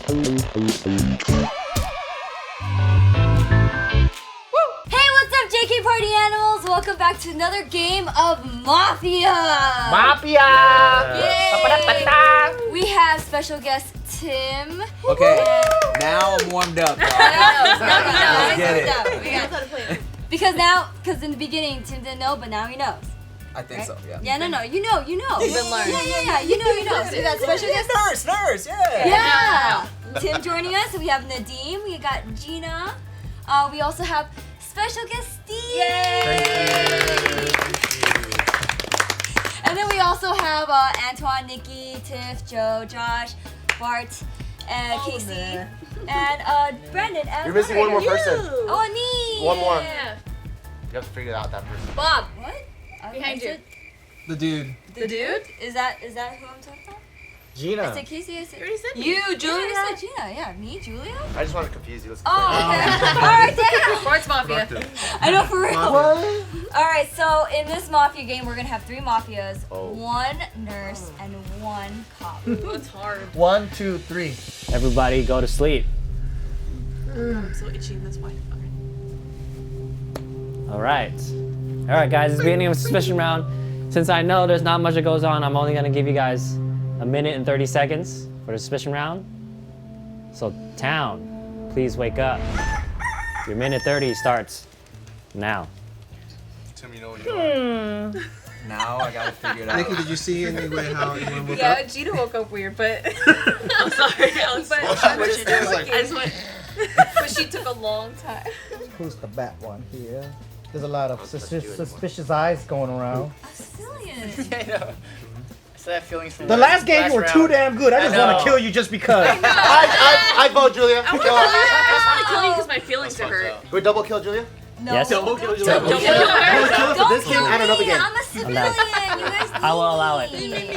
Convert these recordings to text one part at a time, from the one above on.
JK Party Animals, welcome back to another game of Mafia! Yay! We have special guest Tim. Okay, now I'm warmed up. Let's get it. Because in the beginning Tim didn't know, but now he knows. I think so, yeah. Yeah, no, you know. You've been learning. Yeah, you know. So we got special guest. Nurse, yeah. Yeah! Tim joining us, we have Nadeem, we got Gina. We also have special guest Steve! Yay! And then we also have Antoine, Nikki, Tiff, Joe, Josh, Bart, Casey, and Brandon. You're missing one more person. Oh, me! One more. Yeah. You have to figure out that person. Bob. What? Behind you. The dude. The dude? Is that who I'm talking about? Gina. I said Casey, I said... You already said me. You, Julia? I said Gina, yeah. Me, Julia? I just want to confuse you. Let's go. Oh, okay. Alright, damn! Bart's Mafia. I know, for real. Alright, so in this Mafia game, we're gonna have 3 Mafias, 1 nurse, and 1 cop. It's hard. 1, 2, 3. Everybody go to sleep. I'm so itchy, that's why. All right, guys. It's the beginning of a suspicion round. Since I know there's not much that goes on, I'm only gonna give you guys a minute and 30 seconds for the suspicion round. So, town, please wake up. Your minute 30 starts now. Tim, you know what you're doing. Now I gotta figure it out. Nikki, did you see anyway how anyone woke Yeah, up? Gina woke up weird, but I'm sorry. But she took a long time. Who's the bad one here? There's a lot of suspicious eyes going around. Australian. I know. I still have feelings from The last game you were too damn good. I just want to kill you just because. I vote Julia. I just want to kill you because my feelings are hurt. We double kill Julia? No. Yes. Don't kill Kill her for this game and another game. I'm a civilian. You guys I will allow it.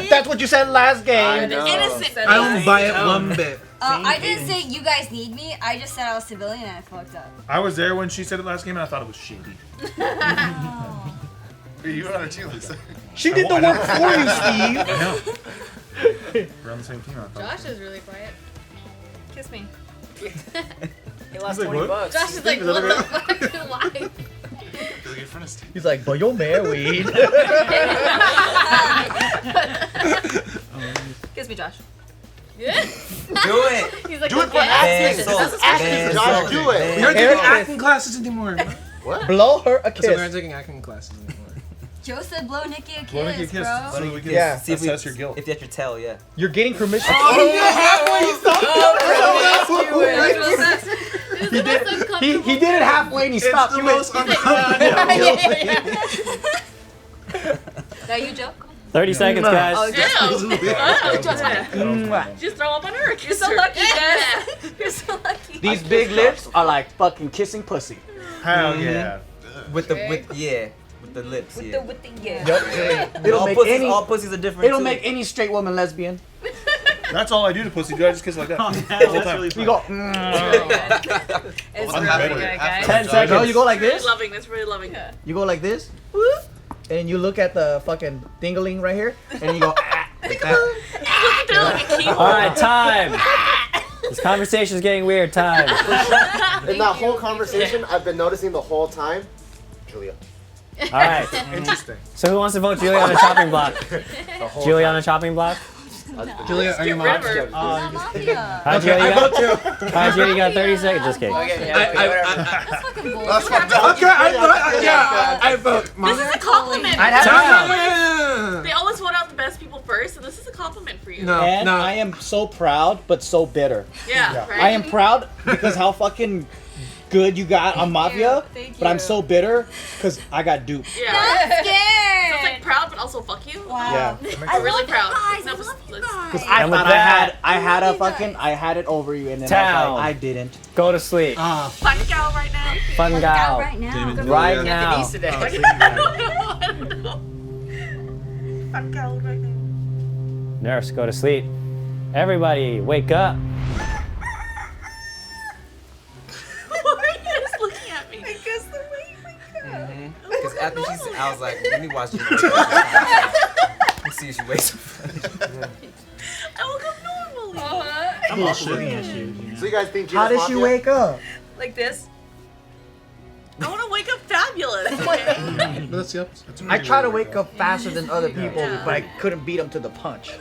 That's what you said last game. Innocent. I don't buy it one bit. I didn't say you guys need me. I just said I was civilian and I fucked up. I was there when she said it last game and I thought it was shady. You were on her team. She did the work for you, Steve. I know. We're on the same team. I thought. Josh is really quiet. Kiss me. He lost He's like, $20. Josh is like, what the fuck? Why? He's like, but you're married. Kiss me, Josh. Do it. He's like, Do it for acting. Acting, Josh, do it. We aren't taking acting classes anymore. What? Blow her a I said we aren't kiss. taking acting classes anymore. Joe said blow Nikki a kiss, Blow Nikki a kiss bro. so we can See if assess your guilt. If you have to tell, yeah. You're getting permission. He did it halfway and he stopped. the He went, most uncomfortable. Now you, Joe. 30 seconds, Oh, guys. Just throw up on her. You're so lucky, Jess. You're so lucky. These big lips are like fucking kissing pussy. Hell yeah. With the lips, yeah. It'll make any. All pussies are different. It'll too. make any straight woman lesbian. That's all I do to pussy. Do I just kiss like that? The whole time. You go. It's really good, guys. 10 no, seconds. you go like this. Loving this, really loving her. You go like this. Whoop, and you look at the fucking dingling right here, and you go. Like that. All right, time. This conversation's getting weird. Time. In that whole conversation, I've been noticing the whole time, Julia. All right. Interesting. So who wants to vote Julia on the chopping block? Julia on the chopping block. Julia, are you Get rid of mom? her. Not Mafia. All right, Julia, you got, all right, Julia, you got 30 seconds. Just kidding. Okay, yeah, whatever. That's fucking bullshit. That's fucked up. Okay, I vote. This is a compliment. I'd have They always vote out the best people first, and this is a compliment for you. No, And no. I am so proud, but so bitter. Yeah, right? I am proud because how fucking good you got on Mafia, Thank but I'm you. so bitter because I got duped. Yeah. I'm scared. So it's like proud, but also fuck you. Wow. Yeah. I really love proud. You guys. No, I love you let's- guys. Because I And with thought that- I had a you fucking, guys. I had it over you, and then I Town. was like, I didn't. Go to sleep. Fun gal right now. Fun Out gal. right now. Right Yeah, now. Denise today. I don't know. Fun gal right now. Nurse, go to sleep. Everybody, wake up. Why are you guys looking at me? Because the way you wake up. Because after she's, I was like, let me watch you. Let's see if she wakes up. I woke up normally. I'm also looking at you. So you guys think How Gina's did she Mafia? wake up? Like this. I want to wake up fabulous. Okay? But that's yep. That's I try to wake up faster than other people, but I couldn't beat them to the punch.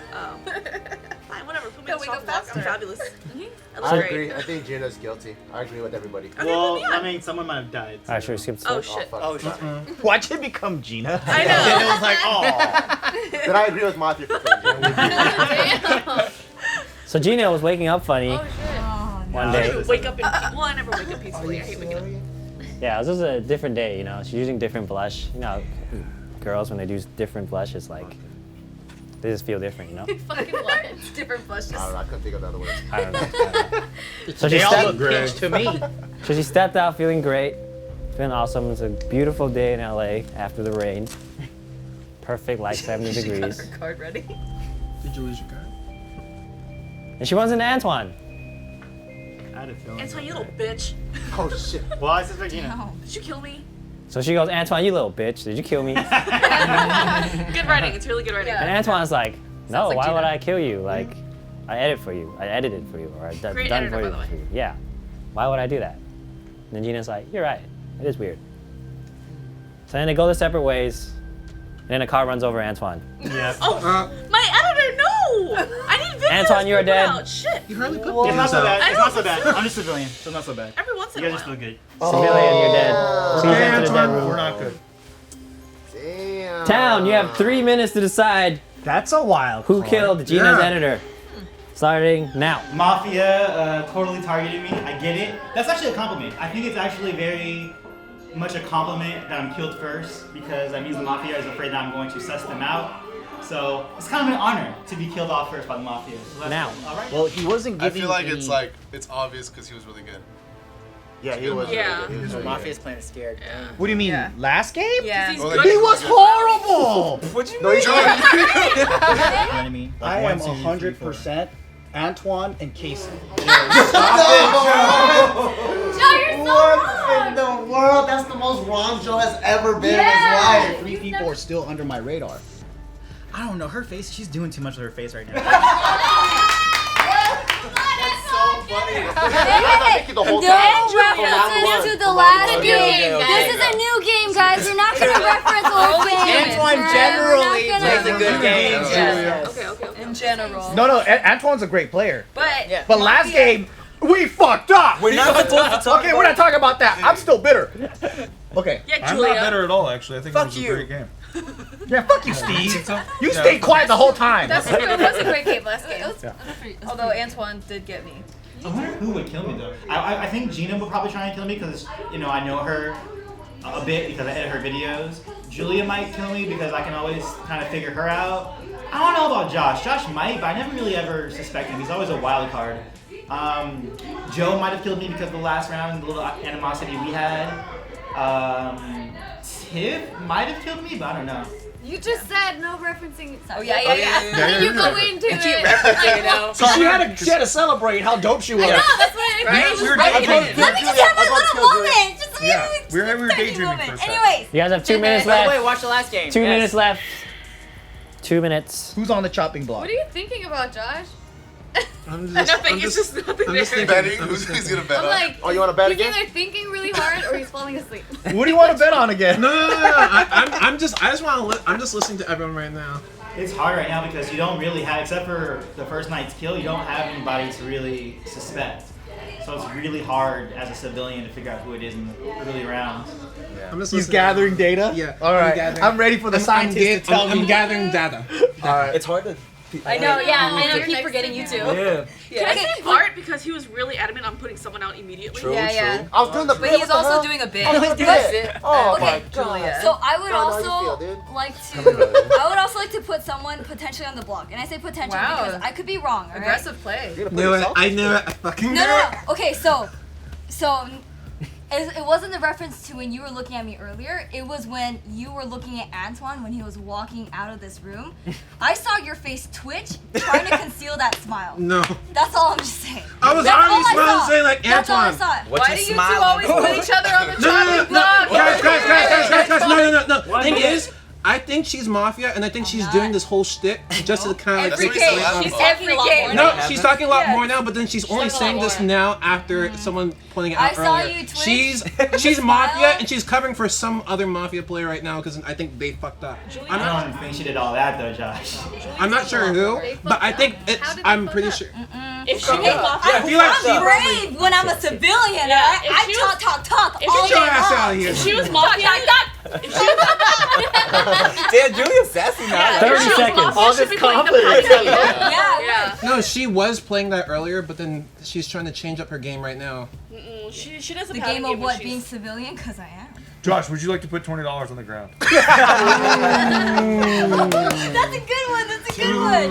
Fine, whatever. Put me Yeah, on wake the up block. faster. I'm fabulous. I look I great. agree. I think Gina's guilty. I agree with everybody. Okay, Well, put me on. I mean, someone might have died. Alright, should we skip to Oh it? shit. fuck. Oh shit. Why'd you become Gina? I And know. it was like, oh. Then I agree with Mafia for Gina. So Gina was waking up funny Oh, no. one I day. wake up in well, I never wake up peacefully. I hate waking up. Yeah, it was just a different day, you know. She's using different blush. You know, girls when they do different blush, it's like they just feel different, you know. Fucking what? Different blushes. I don't know. I couldn't think of other words. I don't know. So They she all stepped, look peach to me. so she stepped out feeling great, feeling awesome. It's a beautiful day in LA after the rain. Perfect, like 70 She got degrees. her card ready. Did you lose your card? And she runs into Antoine. I had a feeling. Antoine, you little bitch. Oh shit. Well, I suspect Gina. Did you kill me? So she goes, Antoine, you little bitch, did you kill me? Good writing. It's really good writing. And Antoine's like, no, like why would Gina. I kill you? Like, I edited for you, or I Great done editor, for by you. the way. for you. Yeah, why would I do that? And then Gina's like, you're right, it is weird. So then they go their separate ways, and then a car runs over Antoine. Yeah. Oh, my editor, no! I need videos. Antoine, you're to put dead. out. Shit. You hardly put It's not so bad. I It's know. not so bad. I'm just civilian, so not so bad. Every once in You a guys are while. still good. Civilian, you're dead. Please Okay, enter the dead Antoine, room. we're not good. Damn. Town, you have 3 minutes to decide That's a wild who card. killed Gina's Yeah. editor. Starting now. Mafia totally targeted me. I get it. That's actually a compliment. I think it's actually very much a compliment that I'm killed first because that means the Mafia is afraid that I'm going to suss them out. So it's kind of an honor to be killed off first by the Mafia. So that's Now. all right. Well, he wasn't I giving feel like any... it's like it's obvious because he was really good. Yeah, he was. Yeah. Really good. He was really Mafia's playing scared. What do you mean, Yeah. last game? Yeah. Well, He like, was horrible! What'd you No, he's You know what I mean? Like I am 1, 2, 3, 4. 100% Antoine and Casey. Joe, you're so What wrong. in the world? That's the most wrong Joe has ever been Yeah. in his life. 3 people are still under my radar. I don't know. Her face. She's doing too much with her face right now. So funny. Nikki the whole No time. references to the Come on, last okay, game. okay, This is a new game, guys. You're not gonna reference old games. Antoine alright? generally We're not plays a gonna- good game. Okay. In general. No, Antoine's a great player. But Yeah. But last game, we fucked up! We're not supposed to talk Okay, we're not talking about that. I'm still bitter. Okay. yeah, I'm Julia. not better at all, actually. I think Fuck it was you. a great game. Yeah, fuck you, Steve. So? You Yeah. stayed quiet the whole time. That's true. It was a great game last game. Although Antoine did get me. I wonder who would kill me though. I think Gina would probably try and kill me because I know her a bit because I edit her videos. Julia might kill me because I can always kind of figure her out. I don't know about Josh. Josh might, but I never really ever suspect him. He's always a wild card. Joe might have killed me because of the last round, the little animosity we had. Tiff might have killed me, but I don't know. You just said no referencing. Oh yeah. You go into it. You know? So she had to celebrate how dope she was. No, that's what Right? it We were Let me daydreaming. just have my little moment. Just Yeah, we were tiny daydreaming moment. for a second. Anyways, You guys have 2 minutes By the way, left. watch the last game. 2 Yes. minutes left. 2 minutes. Who's on the chopping block? what are you thinking about, Josh? I'm Nothing. I'm It's just nothing I'm there. just thinking. Betting? I'm Who's just he's thinking. gonna bet I'm on? like, Oh, you want to bet he's again? either thinking really hard or he's falling asleep. What do you want to bet on again? No. I just want to. I'm just listening to everyone right now. It's hard right now because you don't really have, except for the first night's kill, you don't have anybody to really suspect. So it's really hard as a civilian to figure out who it is in the early rounds. I'm just He's listening. gathering data? Yeah. All right. gathering- I'm ready for the scientist to tell I'm me. gathering data. All right. It's hard to. I know, yeah, I know. You're Keep next forgetting to you him. too. Yeah. Can I say Bart because he was really adamant on putting someone out immediately? True, Yeah, yeah. true. I was doing the But bit. he's what the also hell? doing a bit. I was doing the bit. Oh Okay, my Julia. god. So I would I don't know how you also feel, dude. like to. I would also like to put someone potentially on the block, and I say potential Wow. because I could be wrong. All right? Aggressive play. You're gonna put Knew it. yourself? I knew it. I fucking knew No. it. Okay, so it wasn't a reference to when you were looking at me earlier. It was when you were looking at Antoine when he was walking out of this room. I saw your face twitch, trying to conceal that smile. No. That's all I'm just saying. I was That's already all I smiling, saw. saying like That's all I Antoine. saw. What's Why a do you two smile? always put each other on the No, chopping block? Guys. No. Thing is, I think she's Mafia, and I think she's doing this whole shtick just to kind of Every game. She's every game. No, she's talking a lot more now, but then she's only saying this now after someone pointing it out I saw earlier. you Twitch. She's Mafia, and she's covering for some other Mafia player right now because I think they fucked up. I don't think she did all that though, Josh. I'm not sure who, but I think I'm pretty sure. If she was Mafia, I feel like I'm brave when I'm a civilian. Yeah, if I she talk all Get your day ass long. out of here. if she was Mafia, if she was Damn, Julia's sassy now. 30 if she was seconds. Mafia, All she'd this be playing the confidence. party. Yeah. No, she was playing that earlier, but then she's trying to change up her game right now. She doesn't The have game a of what? when Being she's- civilian? Because I am. Josh, would you like to put $20 on the ground? That's a good one. That's a good one.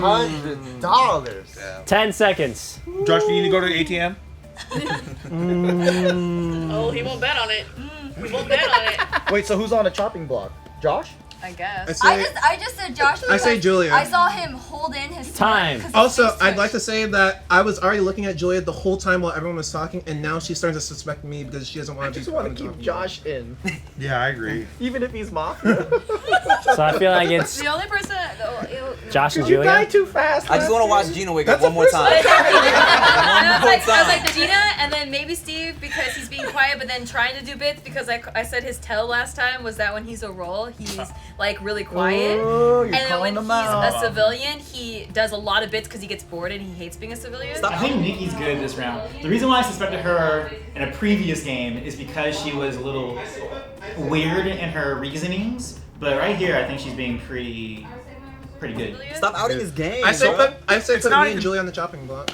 $100. 10 seconds. Josh, do you need to go to the ATM? Oh, he won't bet on it. He won't bet on it. Wait, so who's on the chopping block? Josh? I guess. I just said Josh. I say because Julia. I saw him hold in his Time. 'cause Also, his face I'd like to twitched. say that I was already looking at Julia the whole time while everyone was talking, and now she's starting to suspect me because she doesn't I want to just be want on to the keep talking Josh in, Yeah, I agree. even if he's Mafia. So I feel like it's The only person. Josh and You die Julia. too fast. I just want to watch Gina wake up That's one more time. I was like Gina, and then maybe Steve because he's being quiet, but then trying to do bits because I said his tell last time was that when he's a role, he's like really quiet. Oh, you're And then calling when them he's out. a civilian, he does a lot of bits because he gets bored and he hates being a civilian. I think Nikki's good this round. The reason why I suspected her in a previous game is because she was a little weird in her reasonings. But right here, I think she's being pretty good. Stop outing his game. I say bro. put not me and even- Julia on the chopping block.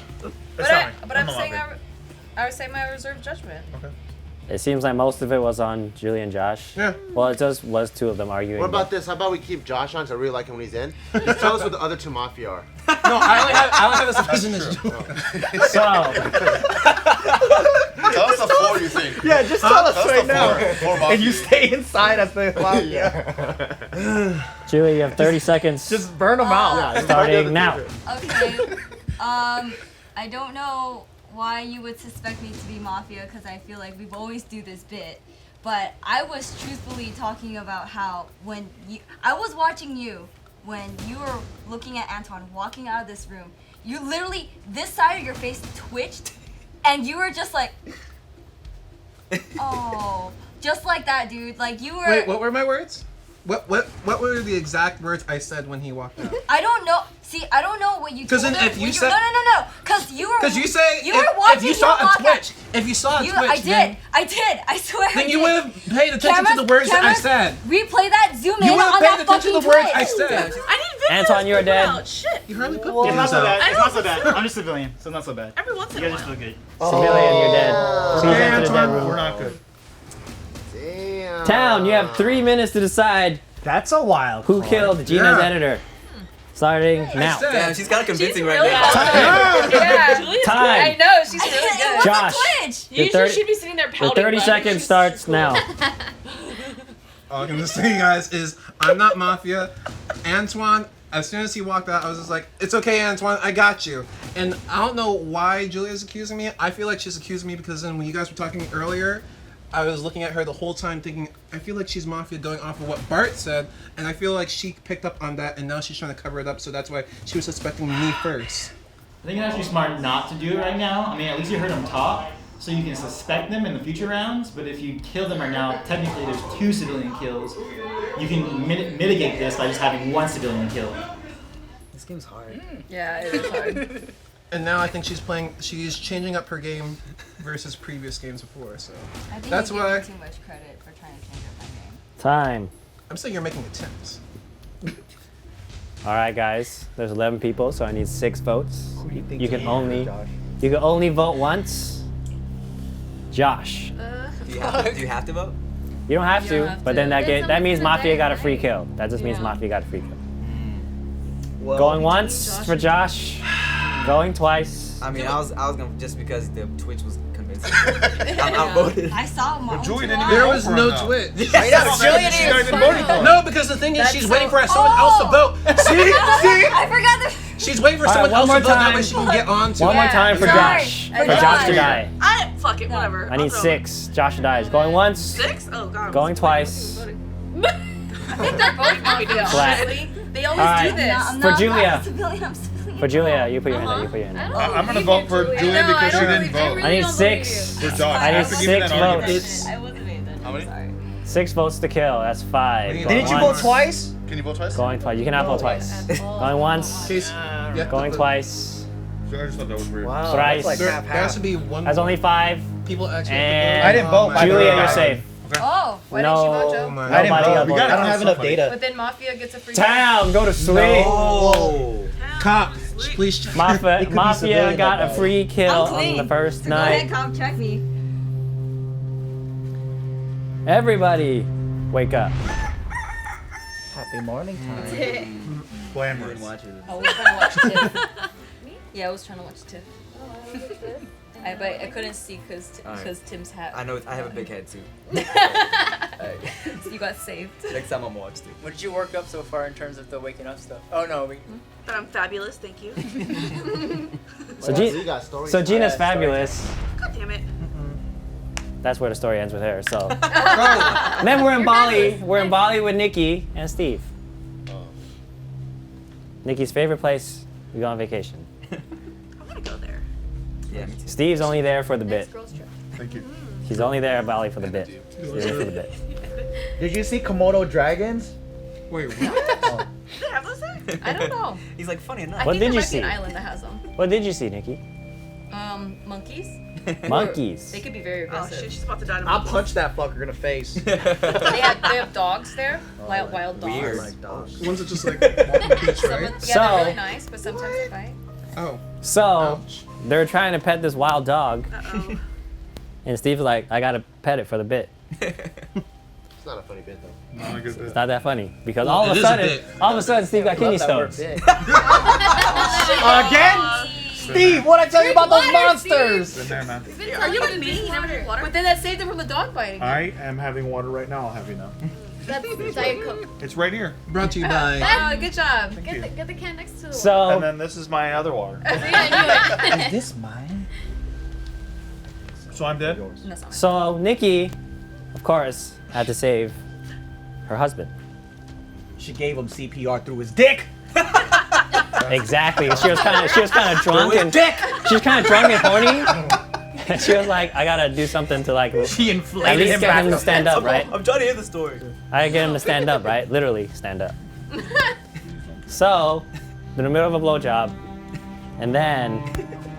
But I'm saying I would say my reserved judgment. It seems like most of it was on Julia and Josh. Yeah. Well, it just was two of them arguing. What about this? How about we keep Josh on? Cause I really like him when he's in. Just tell us what the other two Mafia are. No, I only have a suspicion as Julia. So, Tell us the four you think. Yeah, just tell us Tell us right the now. four And you Mafia. stay inside as the Mafia. Julia, you have 30 seconds. Just burn them out. Starting now. Okay. I don't know why you would suspect me to be Mafia because I feel like we've always do this bit. But I was truthfully talking about how I was watching you when you were looking at Antoine walking out of this room. You literally, this side of your face twitched and you were just like, oh, just like that, dude. Like you were. Wait, what were my words? What were the exact words I said when he walked out? I don't know. See, I don't know what you told 'Cause then him if you when said- no. Because you were. Because you say you were if watching you saw him a walk out. Twitch, if you saw a Twitch, I then did. I swear. then I you did. would have paid attention to the words that I said. Replay that. Zoom You in would have on paid that attention to fucking the words I Twitch. said. I need videos. Antoine, you're to put dead. out. Shit. You hardly put It's not so videos out. bad. It's not so bad. I'm just civilian, so it's not so bad. Every once in You a guys are while. still good. Civilian, you're dead. Please Okay, enter the dead Antoine, we're room. not good. Damn. Town, you have 3 minutes to decide That's a wild who card. killed Gina's Yeah. editor. Starting now. said- Damn, she's kind of convincing right really now. Yeah. Julia's Time. I know she's It really good. was Josh. a Twitch. Your Usually 30 she'd be sitting there Your pouting. 30 but seconds she's starts cool. now. All I'm gonna say, guys, is I'm not Mafia. Antoine, as soon as he walked out, I was just like, it's okay, Antoine, I got you. And I don't know why Julia's accusing me. I feel like she's accusing me because then when you guys were talking earlier, I was looking at her the whole time thinking, I feel like she's Mafia going off of what Bart said, and I feel like she picked up on that, and now she's trying to cover it up, so that's why she was suspecting me first. I think it's actually smart not to do it right now. I mean, at least you heard them talk, so you can suspect them in the future rounds. But if you kill them right now, technically there's 2 civilian kills. You can mitigate this by just having 1 civilian kill. This game's hard. Yeah, it is hard. And now I think she's changing up her game versus previous games before, so. I think That's you give why- me too much credit for trying to change up my game. Time. I'm saying you're making attempts. All right, guys. There's 11 people, so I need 6 votes. Who do you think You can is only Josh? vote once. Josh. Do you have to vote? You don't have You to, don't have but to. then Then that means someone's Mafia gonna got a die, free right? kill. That just means Yeah. Mafia got a free kill. Well, Going once for Josh. Going twice. I mean, I was gonna just because the Twitch was convincing. I'm outvoted. I saw my own Julia two didn't eyes. There vote was for him no now. Twitch. I know, Julia Julian not is. even voting for him. No, because the thing is, That's she's so- waiting for someone else to vote. See? I forgot the. She's waiting for All right, someone one else more to vote. That time. way she can get on to One it. more time for Sorry. Josh. For For Josh to die. Fuck it, whatever. I need I'll throw 6. Josh dies. Going once. 6? Oh god. Going twice. think they're both mafia, Flat. honestly. They always Alright. do this. I'm For not Julia. a civilian, I'm civilian. For Julia, you put your hand up. You put your hand up. I'm gonna vote for Julia because she didn't vote. I need 6. For Josh. I need After giving 6 that argument. votes. I wasn't paying attention. How many? Sorry. 6 votes to kill. That's 5. Didn't Going Didn't you once. vote twice? Can you vote twice? Going twice. You cannot vote twice. Going once. Going twice. So I just thought that was weird. Wow. Thrice. That's like There half has to half. be one. That's only 5. People actually. And I didn't vote, by the Julia, way. you're safe. Oh, why No. didn't you vote, Joe? my I didn't Nobody vote. got I don't voted. have enough data. But then Mafia gets a free Town, go to sleep. Oh. Cop, please check. Mafia, be Mafia civilian got like a that. free kill I'm on clean. the first So go ahead, night. cop, check me. Everybody, wake up. Happy morning time. Glamorous. Oh, we're trying to watch Tiff. Yeah, I was trying to watch Tiff. But I couldn't see because Tim's hat. I know. I have a big head too. You got saved. Next time I'm watched it. What did you work up so far in terms of the waking up stuff? Oh no, But I'm fabulous, thank you. So, Well, G- you got stories. so Gina's Yeah, fabulous. God damn it. That's where the story ends with her. So, and then we're in Bali. We're in Bali with Nikki and Steve. Nikki's favorite place. We go on vacation. I want to go there. Yeah, me too. Steve's only there for the bit. Girls trip. Thank you. He's only there at Bali for the bit. He's there for the bit. Did you see Komodo dragons? Wait, what? Do they have those there? I don't know. He's like funny enough. I What think did there you might be an see? island that has them. What did you see, Nikki? Monkeys. Monkeys. They could be very Oh aggressive. shit, she's about to die. I'll punch that fucker in the face. They have dogs there. Wild dogs. Weird. Like dogs. The ones that just like walk on the beach, Some, right? yeah, So- they're really nice, but sometimes they fight. Oh. So, they're trying to pet this wild dog, Uh-oh. and Steve's like, I gotta pet it for the bit. It's not a funny bit though. Not a good bit. It's not that funny because Well, all of it a is a sudden, bit. Steve got kidney stones. Again? Steve, what'd I tell you about those monsters? Been there, man. Are you like me? You never drink water? But then that saved them from the dog biting. I am having water right now. I'll have you know. That's Diet Coke. It's right here. Brought to you by. Oh, good job. Get the can next to the So, And then this is my other water. Is this mine? So I'm dead? That's not so Nikki, of course, had to save her husband. She gave him CPR through his dick. Exactly. She was kind of drunk and she was kind of drunk and horny. And she was like, I gotta do something to like She at inflated least him get back him to up. stand up, right? I'm trying to hear the story. I gotta get him to stand up, right? Literally stand up. So, in the middle of a blowjob, and then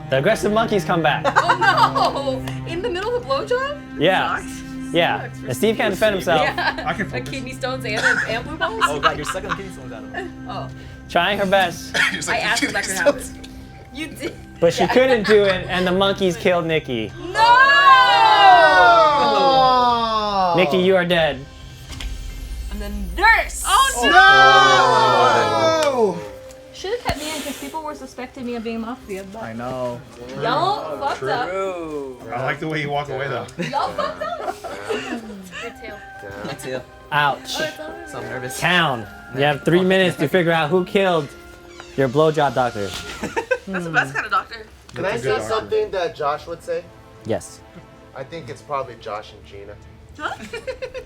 the aggressive monkeys come back. Oh no! In the middle of a blowjob? Yeah. Yeah. And Steve can't defend himself. Yeah. I can Like focus. kidney stones and blue balls? Oh god, you're sucking the kidney stones out of him. Oh. Trying her best, He's I like, asked if that could happen. You did. but she couldn't do it, and the monkeys killed Nikki. Oh. Nikki, you are dead. And then nurse! Oh No! Should have kept me in because people were suspecting me of being mafia. But I know. y'all fucked up. True. I like the way you walk away though. Y'all fucked up. Good tail. That's it. Ouch. So I'm nervous. Town. You have 3 minutes to figure out who killed your blowjob doctor. That's the best kind of doctor. Can I That's a say good doctor. something that Josh would say? Yes. I think it's probably Josh and Gina. Huh?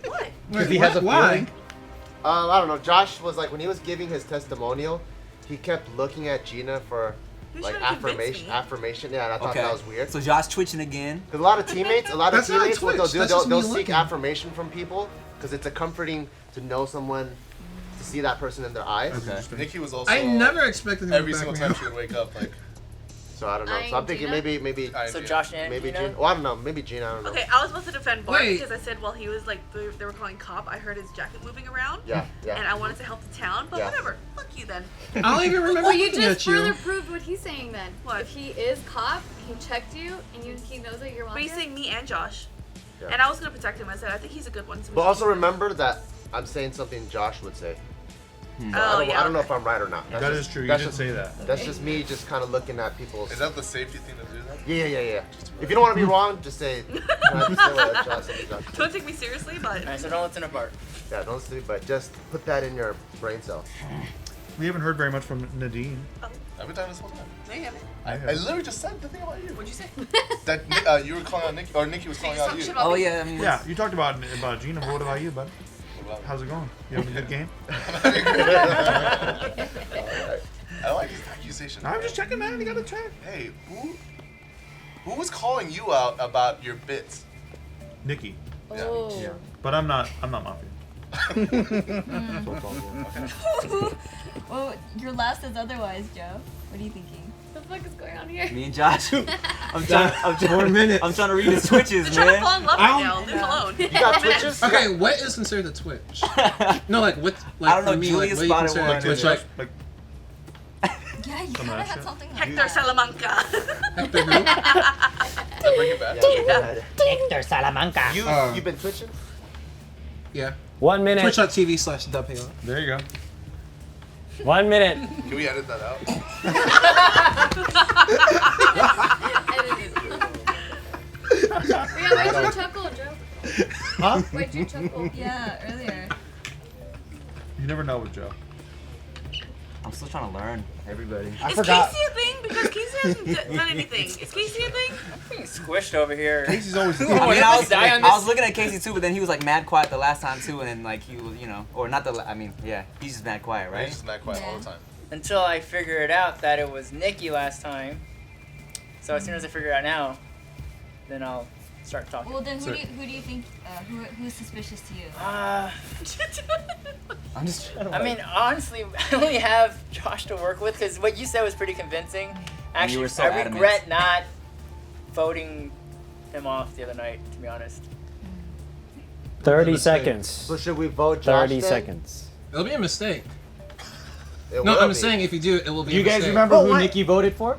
What? Because he has a Why? feeling. I don't know. Josh was like when he was giving his testimonial, he kept looking at Gina for You're like trying to convince affirmation. me. Affirmation. Yeah, and I thought Okay. that was weird. So Josh twitching again. Because a lot of teammates, what That's not they'll Twitch, do, that's they'll just me seek looking. affirmation from people because it's a comforting to know someone, to see that person in their eyes. Okay. Nikki was also. I never expected him Every to single back time me she would wake up, like. So I don't know. So I'm thinking Gina? maybe I So do. Josh and maybe Gina? Gina. Well, I don't know. Maybe Gina. I don't know. Okay, I was supposed to defend Bart Wait. because I said while he was like they were calling cop, I heard his jacket moving around. Yeah. And I wanted to help the town, but Yeah. whatever. Fuck you then. I don't even remember Well, you looking just at further you. proved what he's saying then. What? If he is cop, he checked you, and he knows that you're But mafia. he's saying me and Josh. Yeah. And I was gonna protect him. I said I think he's a good one. So we But should also keep him. remember that I'm saying something Josh would say. So Oh, I yeah. don't know if I'm right or not. That's That just, is true. You That's did just, say that. that's just me just kind of looking at people's. Is that the safety thing to do that? Yeah. If you don't want to be wrong, just say. Can I just say what Josh said? Josh? Don't take me seriously, but Alright, so don't listen to Bart. Yeah, don't sleep, but just put that in your brain cell. We haven't heard very much from Nadeem. Every time this whole time. no, you haven't. I literally just said the thing about you. What'd you say? That you were calling out Nikki, or Nikki was calling out you. Oh yeah, I mean. Yeah, you talked about Gina. But what about you, bud? love it. How's it going? You having a good game? I like these accusations. I'm just checking, man. You gotta check. Hey, who was calling you out about your bits? Nikki. Oh. Yeah. But I'm not Mafia. Well, your last is otherwise, Joe. What are you thinking? What the fuck is going on here? Me and Josh. I'm trying to read his twitches, They're man. trying to fall in love right now. Leave him alone. You got Twitches? Okay, what is considered a Twitch? No, like what? Like I don't know. for me, Julia like what you spotted consider one. a Twitch? Like Yeah, you gotta have something like Hector that. Salamanca. Hector who? Bring it back. Hector Salamanca. You've been twitching? Yeah. 1 minute. Twitch.tv/dubhalo. There you go. 1 minute. Can we edit that out? Yeah, why'd you chuckle, Joe? Huh? Why'd you chuckle? Yeah, earlier. You never know with Joe. I'm still trying to learn. Everybody. Is Casey a thing? Because Casey hasn't done anything. Is Casey a thing? I'm being squished over here. Casey's always. I mean, I was looking at Casey too, but then he was like mad quiet the last time too, and then like he was, or not the. I mean, yeah, he's just mad quiet, right? He's just mad quiet all the time. Until I figured out that it was Nikki last time. So as soon as I figure it out now, then I'll start talking. Well, then who do you think? Who's suspicious to you? I'm just trying to. I mean, honestly, I only have Josh to work with because what you said was pretty convincing. Actually, you were so I adamant. regret not voting him off the other night, to be honest. 30 seconds. So should we vote Josh 30 then? seconds. It'll be a mistake. It No, will I'm be. saying if you do, it will be. Do you a guys mistake. remember who Nikki voted for?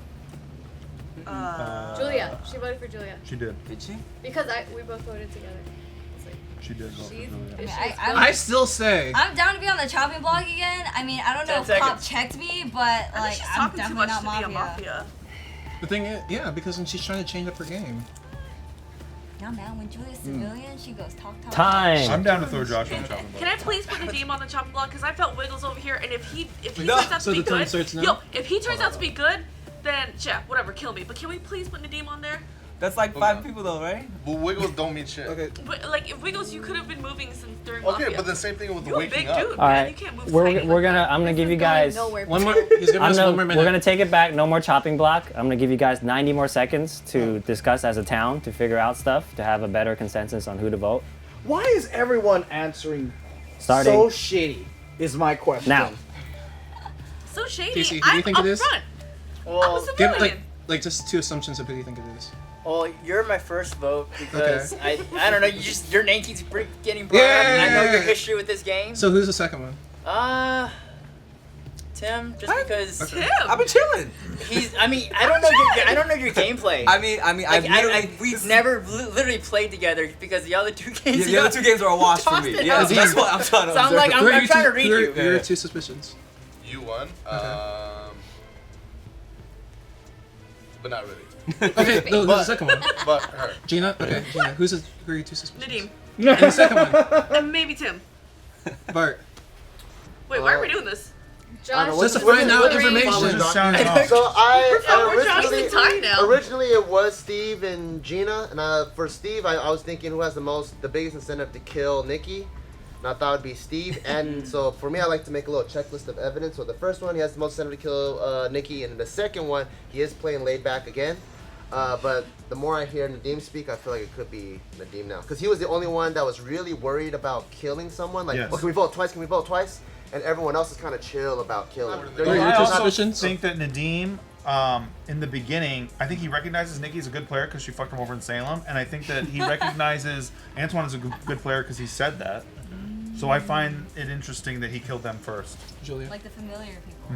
Julia. She voted for Julia. She did. Did she? Because we both voted together. It's like, She did vote for she's, Julia. she's I still say. I'm down to be on the chopping block again. I mean, I don't know 10 if Cop seconds. checked me, but like, She's I'm talking too definitely much not to be a Mafia. The thing is, yeah, because then she's trying to change up her game. No, man, when Julia's civilian, she goes talk. Time. I'm down to throw Josh on the chopping block. Can I please put Nadeem on the chopping block? Because I felt Wiggles over here, and if he No, turns out so to be the time good, starts now? if he turns out to be good, then yeah, whatever, kill me. But can we please put Nadeem on there? That's like 5 people though, right? But Wiggles don't mean shit. Okay. But like, if Wiggles, you could have been moving since during Okay, Mafia. but the same thing with the You a waking big up. dude, All man. You right, can't move we're tiny like gonna. that. I'm gonna give you guys. One more. He's giving us one more minute. We're gonna take it back. No more chopping block. I'm gonna give you guys 90 more seconds to discuss as a town to figure out stuff to have a better consensus on who to vote. Why is everyone answering Starting so shitty? Is my question. now. So shady. Casey, who do you I'm think it is? upfront. I'm a Well, civilian. Give like just 2 assumptions of who you think it is. well, you're my first vote because I don't know. Your name keeps getting brought up, Yeah. and I know your history with this game. So who's the second one? Tim, just because Tim. I've been chilling. he's. I mean, I don't know your gameplay. I mean, We've never literally played together because the other 2 games. the other 2 games are a wash for me. Tossed it Yeah, out. that's what I'm trying to. So I'm like, observe. I'm trying to read you. Your 2 suspicions. You won. But not really. Okay, no, there's a second one. But her. Gina. Okay, Gina. Who are your 2 suspicions? Nadeem. And the second one. And maybe Tim. Bart. Wait, why are we doing this? Josh. Just to find out information. Just sounding off. So We're Josh the time now. originally it was Steve and Gina, and for Steve, I was thinking who has the biggest incentive to kill Nikki, and I thought it'd be Steve. And so for me, I like to make a little checklist of evidence. So the first one, he has the most incentive to kill Nikki, and the second one, he is playing laid back again. But the more I hear Nadeem speak, I feel like it could be Nadeem now, because he was the only one that was really worried about killing someone. Like, Yes. oh, can we vote twice? Can we vote twice? And everyone else is kind of chill about killing. Are your I two also suspicions? think that Nadeem, in the beginning, I think he recognizes Nikki as a good player because she fucked him over in Salem, and I think that he recognizes Antoine as a good player because he said that. So I find it interesting that he killed them first. Julia. Like the familiar people.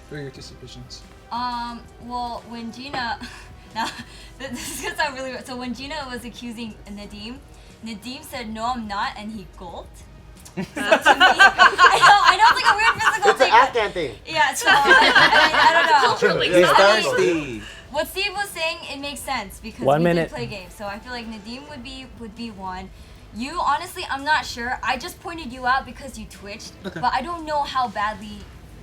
Who are your 2 suspicions? Well, when Gina, now this is gonna sound really weird. So when Gina was accusing Nadeem said, "No, I'm not," and he gulped. So to me, I know it's like a weird physical It's thing. an Afghan thing. Yeah, so I don't know. He's I mean, thirsty. what Steve was saying, it makes sense because 1 we minute. did play games. So I feel like Nadeem would be one. You, honestly, I'm not sure. I just pointed you out because you twitched, but I don't know how badly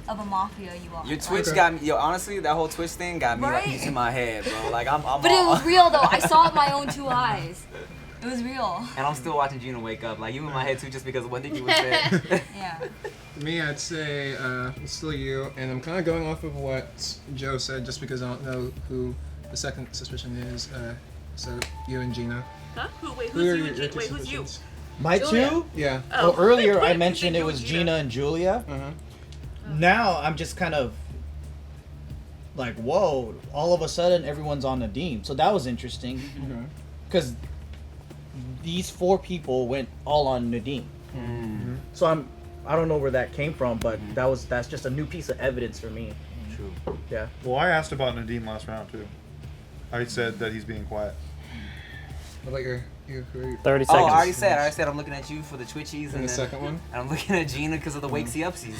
of a mafia you are. Your Twitch got me. Yo, honestly, that whole Twitch thing got me Right? like in my head, bro. Like I'm. But it was real though. I saw it with my own 2 eyes. It was real. And I'm still watching Gina wake up. Like, you in my head too, just because of what Nikki was saying. Yeah. For me, I'd say it's still you, and I'm kind of going off of what Joe said, just because I don't know who the second suspicion is. So you and Gina. Huh? Wait, Who are who's you? your two Wait, who's you? suspicions? My Julia. two? Yeah. Well, Oh. earlier I You mentioned think it it was was Gina and Julia. Now I'm just kind of like, whoa! All of a sudden, everyone's on Nadeem. So that was interesting, because these 4 people went all on Nadeem. So I don't know where that came from, but that's just a new piece of evidence for me. True. Yeah. Well, I asked about Nadeem last round too. I said that he's being quiet. What about your 30 seconds. Oh, I already said I'm looking at you for the twitchies. And the second one? And I'm looking at Gina because of the wakesy upsies.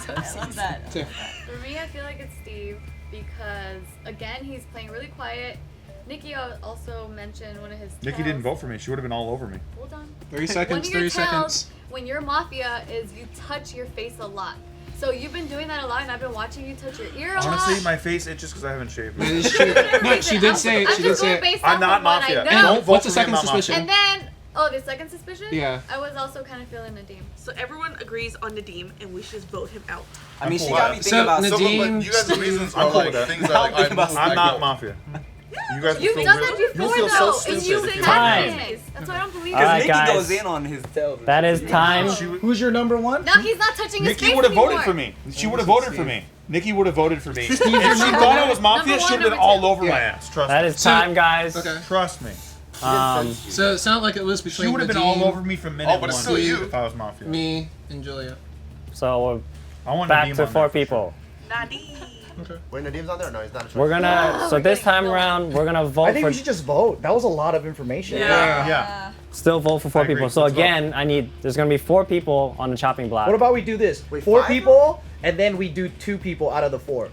I love that. For me, I feel like it's Steve because again he's playing really quiet. Nikki also mentioned one of his. Nikki didn't vote for me. She would have been all over me. Hold on. 30 seconds. One of your 30 tells seconds. when you're Mafia is you touch your face a lot. So you've been doing that a lot, and I've been watching you touch your ear a lot. Honestly, my face itches because I haven't shaved. That is true. No, she did say it. She did say it. I'm not Mafia. I know. Don't vote What's the for me, I'm second not suspicion? Mafia. And then, the second suspicion? Yeah. I was also kind of feeling Nadeem. So everyone agrees on Nadeem, and we should just vote him out. I mean, she cool got me with thinking about Nadeem, you guys' reasons I'm are cool like with that. things that like I move, I'm I not go. Mafia. You guys You've feel done really- that before, You'll feel though, so and stupid. you if you Time. don't. That's why I don't believe All it. right, Nikki guys. goes in on his tells. That is time. Who's your number one? Now he's not touching his Nikki face would have voted anymore. for me. She would have voted for me. Nikki would have voted for me. If she your number thought I one? was Mafia, Number she would one, have been number all two. over my Yeah. ass. Trust That me. is time, guys. Okay. Trust me. So it sounded like it was between She would have been Nadeem, all over me from minute Oh, but it's one still you. if I was Mafia. me, and Julia. So I we're want back Nadeem to on 4 that for people. Nadeem. Wait, Nadeem's on there? No, he's not. We're gonna. So this time around, we're gonna vote I think for. we should just vote. That was a lot of information. Yeah. Still vote for 4 I agree. people. So Let's vote. again, there's gonna be 4 people on the chopping block. What about we do this? Wait, 4 5? people, and then we do 2 people out of the 4.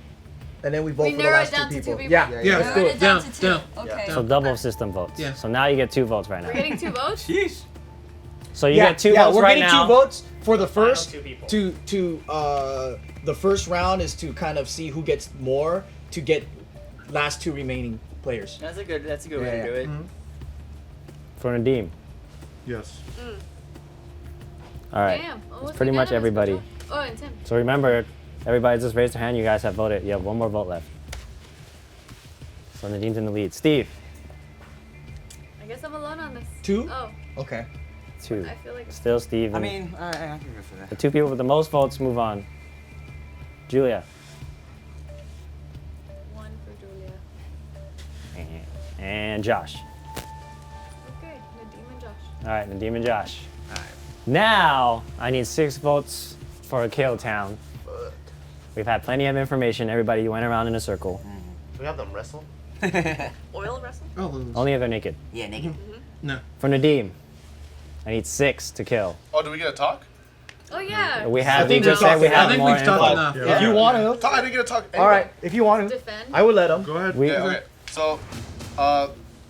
And then we vote We for the narrow it last down 2 to 2 people. people? Yeah. Yeah. Let's do Narrowed it. it down Down, to 2. down. Okay. So double system votes. Yeah. So now you get 2 votes right now. We're getting 2 votes? Sheesh. So you get 2 votes we're right getting now. 2 votes for the first. Final 2 people. The first round is to kind of see who gets more to get last 2 remaining players. That's a good way Yeah, to do it. For Nadeem. Yes. All right. Damn. Oh, It's pretty much everybody. Oh, and Tim. So remember, everybody just raise their hand. You guys have voted. You have 1 more vote left. So Nadeem's in the lead. Steve. I guess I'm alone on this. 2? Oh, Okay. 2. I feel like Still Steve. I and mean, I can go for that. the 2 people with the most votes move on. Julia. 1 for Julia. And Josh. Okay, Nadeem and Josh. All right, Nadeem and Josh. Now, I need 6 votes for a kill town. We've had plenty of information. Everybody went around in a circle. Do we have them wrestle? Oil wrestle? Oh, Only if they're naked. Yeah, naked. no. For Nadeem, I need 6 to kill. Oh, do we get a talk? Oh, yeah. We have. I think We just we've said we talked- have I think more we've talked info. enough. If you want to. Talk, I didn't get a talk. All right. If you want to. Defend. I would let them. Go ahead. We, Yeah, okay. So,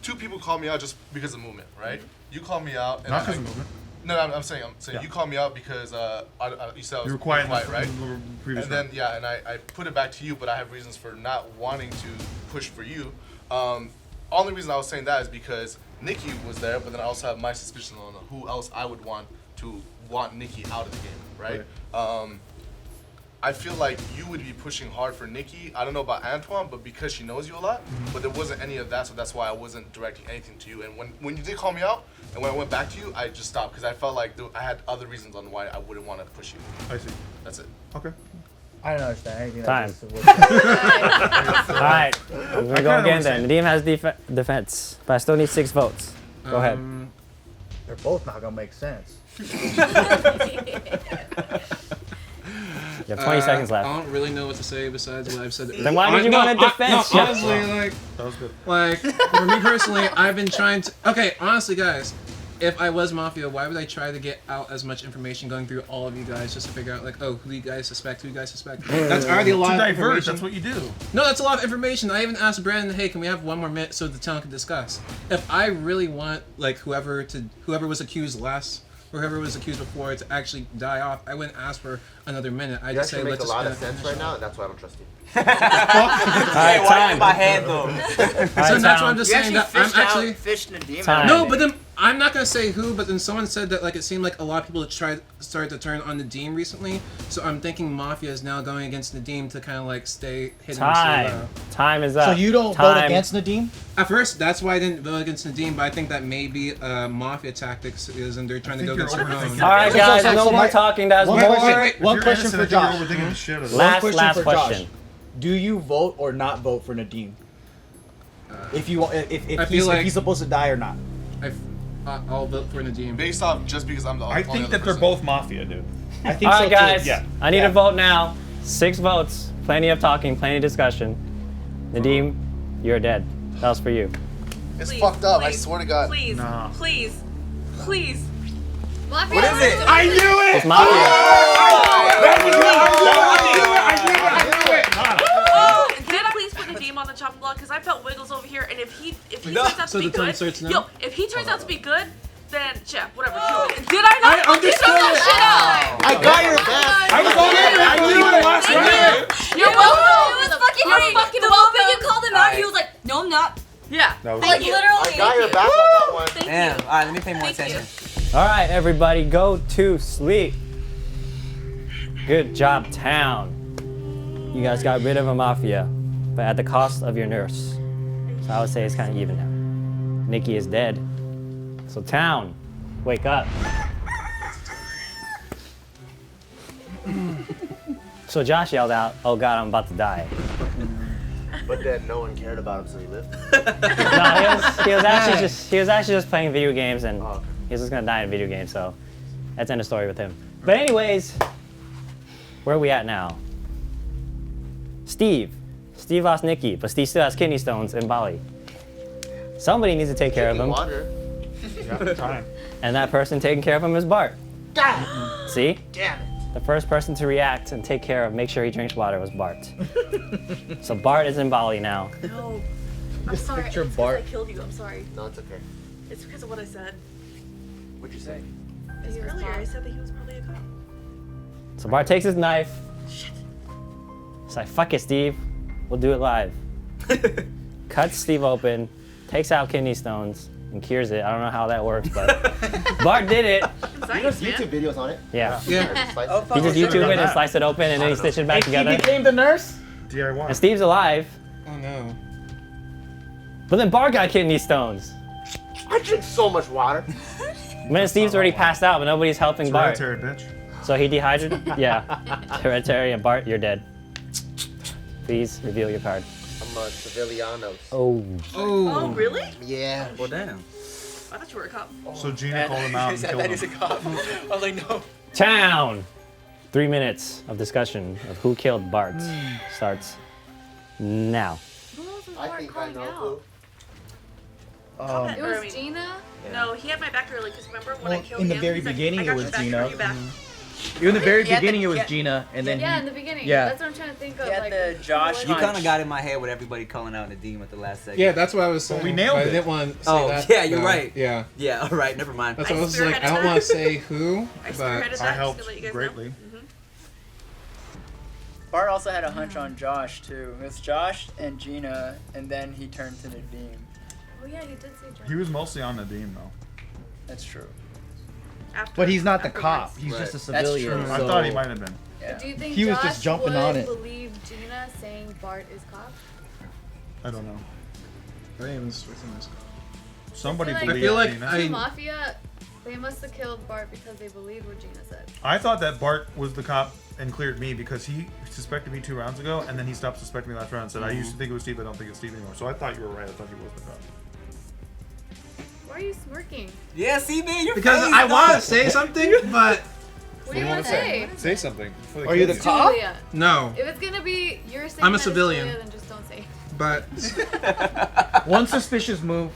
2 people called me out just because of movement, right? You called me out. And Not I- because of movement. No, I'm saying Yeah. you called me out because you said I was You were quiet, right? Previous And then and I put it back to you, but I have reasons for not wanting to push for you. Only reason I was saying that is because Nikki was there, but then I also have my suspicion on who else I would want Nikki out of the game, right? I feel like you would be pushing hard for Nikki. I don't know about Antoine, but because she knows you a lot, but there wasn't any of that, so that's why I wasn't directing anything to you. And when you did call me out, and when I went back to you, I just stopped because I felt like I had other reasons on why I wouldn't want to push you. I see. That's it. Okay. I don't understand anything. Time. That all right, I'm gonna go again then. Nadeem has defense, but I still need 6 votes. Go ahead. They're both not gonna make sense. You have 20 seconds left. I don't really know what to say besides what I've said. Then why did you want to defend? No, honestly, like, That was good. like for me personally, I've been trying to. Okay, honestly, guys, if I was Mafia, why would I try to get out as much information going through all of you guys just to figure out like, oh, who you guys suspect, who you guys suspect? That's already a lot To of diverge, information. that's what you do. No, that's a lot of information. I even asked Brandon, hey, can we have 1 more minute so the town can discuss? If I really want like whoever was accused last or whoever was accused before to actually die off, I wouldn't ask for another minute. I You just say actually make let's a lot of just sense right now, and that's why I don't trust you. Hey, why in my head though? So that's why I'm just saying that I'm actually fished Nadeem. no, but then I'm not gonna say who, but then someone said that like it seemed like a lot of people started to turn on Nadeem recently. So I'm thinking Mafia is now going against Nadeem to kind of like stay hidden. Time is up. So you don't vote against Nadeem? At first, that's why I didn't vote against Nadeem, but I think that maybe Mafia tactics is, and they're trying to go against their own. All right, guys, no more talking. That's more. One question for Josh. Last question. Josh. Do you vote or not vote for Nadeem? If he's supposed to die or not? I'll vote for Nadeem. Based off just because I'm the I think that they're both Mafia, dude. I think All so right, guys. too. Yeah. I need a vote now. 6 votes. Plenty of talking. Plenty of discussion. Nadeem, you're dead. That was for you. It's fucked up. I swear to God. Please, please, please. Mafia. What is it? I knew it! It's Mafia. Did please put Nadeem on the chopping block because I felt Wiggles over here, and if he No. turns out So to be the time good, starts now? yo, if he turns out to be good, then yeah, whatever. Did I not? I understood it. Shit out. I got your back. I was on it! I knew it last night! You're welcome. It was fucking great. The moment you called him out, he was like, "No, I'm not." Yeah. Like literally. I got your back on that one. Damn. All right, let me pay more attention. All right, everybody, go to sleep. Good job, town. You guys got rid of a Mafia, but at the cost of your nurse. So I would say it's kind of even now. Nikki is dead. So town, wake up. So Josh yelled out, "Oh God, I'm about to die." But then no one cared about him, so he lived. No, he was actually just playing video games, and he was just gonna die in video games. So that's the end of story with him. But anyways, where are we at now? Steve lost Nikki, but Steve still has kidney stones in Bali. Somebody needs to take care of him. Water. And that person taking care of him is Bart. See? Damn it. The first person to react and take care of, make sure he drinks water was Bart. So Bart is in Bali now. No. I'm sorry. picture It's 'cause Bart. I killed you. I'm sorry. No, it's okay. It's because of what I said. What'd you say? Earlier, I said that he was probably a cop. So Bart takes his knife. It's like, fuck it, Steve. We'll do it live. Cuts Steve open, takes out kidney stones, and cures it. I don't know how that works, but Bart did it. There's YouTube videos on it. Yeah. Yeah. He just YouTube it and sliced it open, and then he stitched it back together. He became the nurse? DIY. And Steve's alive. Oh no. But then Bart got kidney stones. I drink so much water. Man, Steve's already passed out, but nobody's helping Bart. Hereditary, bitch. So he dehydrated? Yeah. Hereditary, and Bart, you're dead. Please reveal your card. I'm a civiliano. Oh. Oh, really? Yeah. Well, damn. I thought you were a cop. So Gina called him out and killed That him. is a cop. I was like, no. Town! 3 minutes of discussion of who killed Bart starts now. Who else was I Bart think I calling know out? Um, It was Gina. No, he had my back early because remember when I Well, killed in the him? very he's like, beginning, I it got was your back, Gina. I got your back. In the very He had the- beginning, it was yeah. Gina, and then Yeah, he, in the beginning. Yeah. That's what I'm trying to think of. He had Like, the Josh You punch. kind of got in my head with everybody calling out Nadeem at the last second. Yeah, that's what I was saying. we nailed but it. I didn't want to say Oh, that. yeah, you're though. right. Yeah. Yeah, all right, never mind. That's what I was like. I don't spearheaded want to say who, I but spearheaded that. I just helped to let you guys greatly. Know. Bart also had a hunch on Josh too. It was Josh and Gina, and then he turned to Nadeem. oh yeah, he did say John. He was mostly on Nadeem, though. That's true. After, but he's not the afterwards. cop. He's Right. just a That's civilian. true. I so- thought he might have been. Yeah. But do you think He was Josh just jumping would on it. believe Gina saying Bart is cop? I don't know. I didn't even switch in this. Somebody I believed feel like Gina. I- Mafia, they must have killed Bart because they believed what Gina said. I thought that Bart was the cop and cleared me because he suspected me 2 rounds ago, and then he stopped suspecting me last round and said, I used to think it was Steve, but I don't think it's Steve anymore. So I thought you were right. I thought he was the cop. Why are you smirking? Yeah, see, man, you're Because I want to say something, but What do you want to say? Say something. before they Are you kill the cop? Julia. no. If it's gonna be you're saying I'm a that it's civilian. Julia, then just don't say. But One suspicious move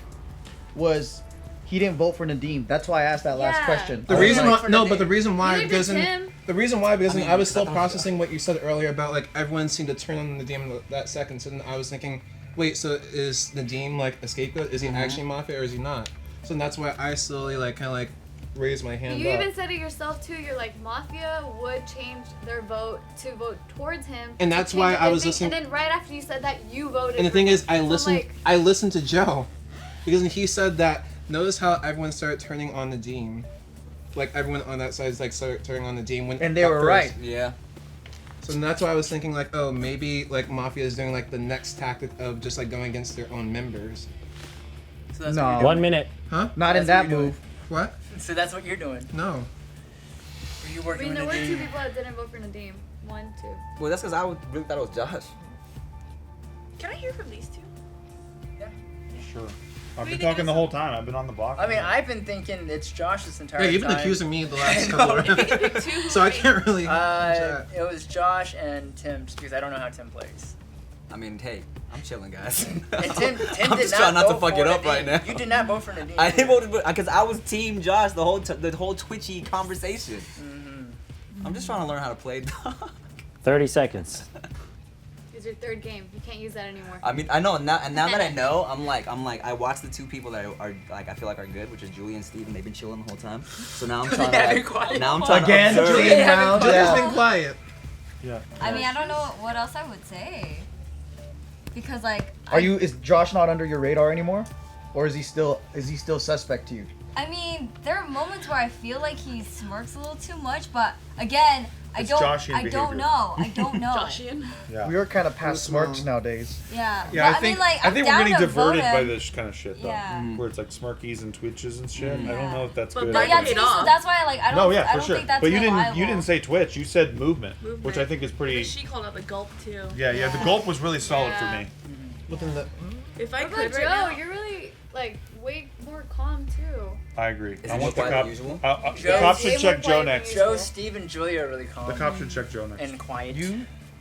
was he didn't vote for Nadeem. That's why I asked that last Yeah. question. the I was reason like, why, no, but the reason why Neither did because Tim. the reason why because I was still processing what you said earlier about like everyone seemed to turn on Nadeem that second. So then I was thinking, wait, so is Nadeem like a scapegoat? Is he actually Mafia or is he not? So that's why I slowly like kind of like raise my hand You up. even said it yourself too. You're like, Mafia would change their vote to vote towards him. And to that's change why what I they was think. listening- And then right after you said that, you voted. And the for thing him. is, I So I'm listened. like, I listened to Joe, because he said that. Notice how everyone started turning on Nadeem, like everyone on that side is like started turning on Nadeem when. And they at were first. right. Yeah. So that's why I was thinking like, oh, maybe like Mafia is doing like the next tactic of just like going against their own members. So that's No. what you're 1 doing. minute. Huh? Not in That's that what you're move. What? So that's what you're doing. No. Are you I working mean, there with were 2 Nadeem? people that didn't vote for Nadeem. 1, 2. Well, that's because I really thought it was Josh. Can I hear from these two? Sure. do I've you been think talking it the is? whole time. I've been on the block. I mean, I've been thinking it's Josh this entire Yeah, you've time. been accusing me the last couple of rounds, so I can't really. It was Josh and Tim, just because I don't know how Tim plays. I mean, hey, I'm chilling, guys. And Tim I'm did just trying not to vote fuck for it up Nadeem. right now. You did not vote for Nadeem. I didn't vote because I was Team Josh the whole Twitchy conversation. Mm-hmm. I'm just trying to learn how to play. 30 seconds. It's your 3rd game. You can't use that anymore. I mean, I know now, and now that I know, I'm like, I watched the 2 people that are like, I feel like are good, which is Julie and Steve, and they've been chilling the whole time. So now I'm trying to Again, to observe. Julian round. Julie's been quiet. Yeah. I mean, I don't know what else I would say. Because like Is Josh not under your radar anymore? Or is he still suspect to you? I mean, there are moments where I feel like he smirks a little too much, but again, I It's don't Joshian I don't behavior. know. I don't know. Joshian. Yeah. We are kind of past smirks nowadays. Yeah. Yeah, but I think mean, like, I I'm think we're down getting to diverted vote by him. this kind of shit though, Yeah. where it's like smirkies and twitches and shit. I Yeah. don't know if that's But good. Bart Yeah, paid see, off. so that's why like I don't No, yeah, I for don't sure. think that's But you reliable. didn't say Twitch. You said movement, which I think is pretty. But she called out the gulp too. Yeah, the gulp was really solid for me. Within the. If I What could about right Joe? now. You're really like way more calm too. I agree. Is I it want the more quiet cop. than usual? The Joe's cop should way check more Joe quiet than next. usual. Joe, Steve, and Julia are really calm. The cop should check Joe next. And quiet.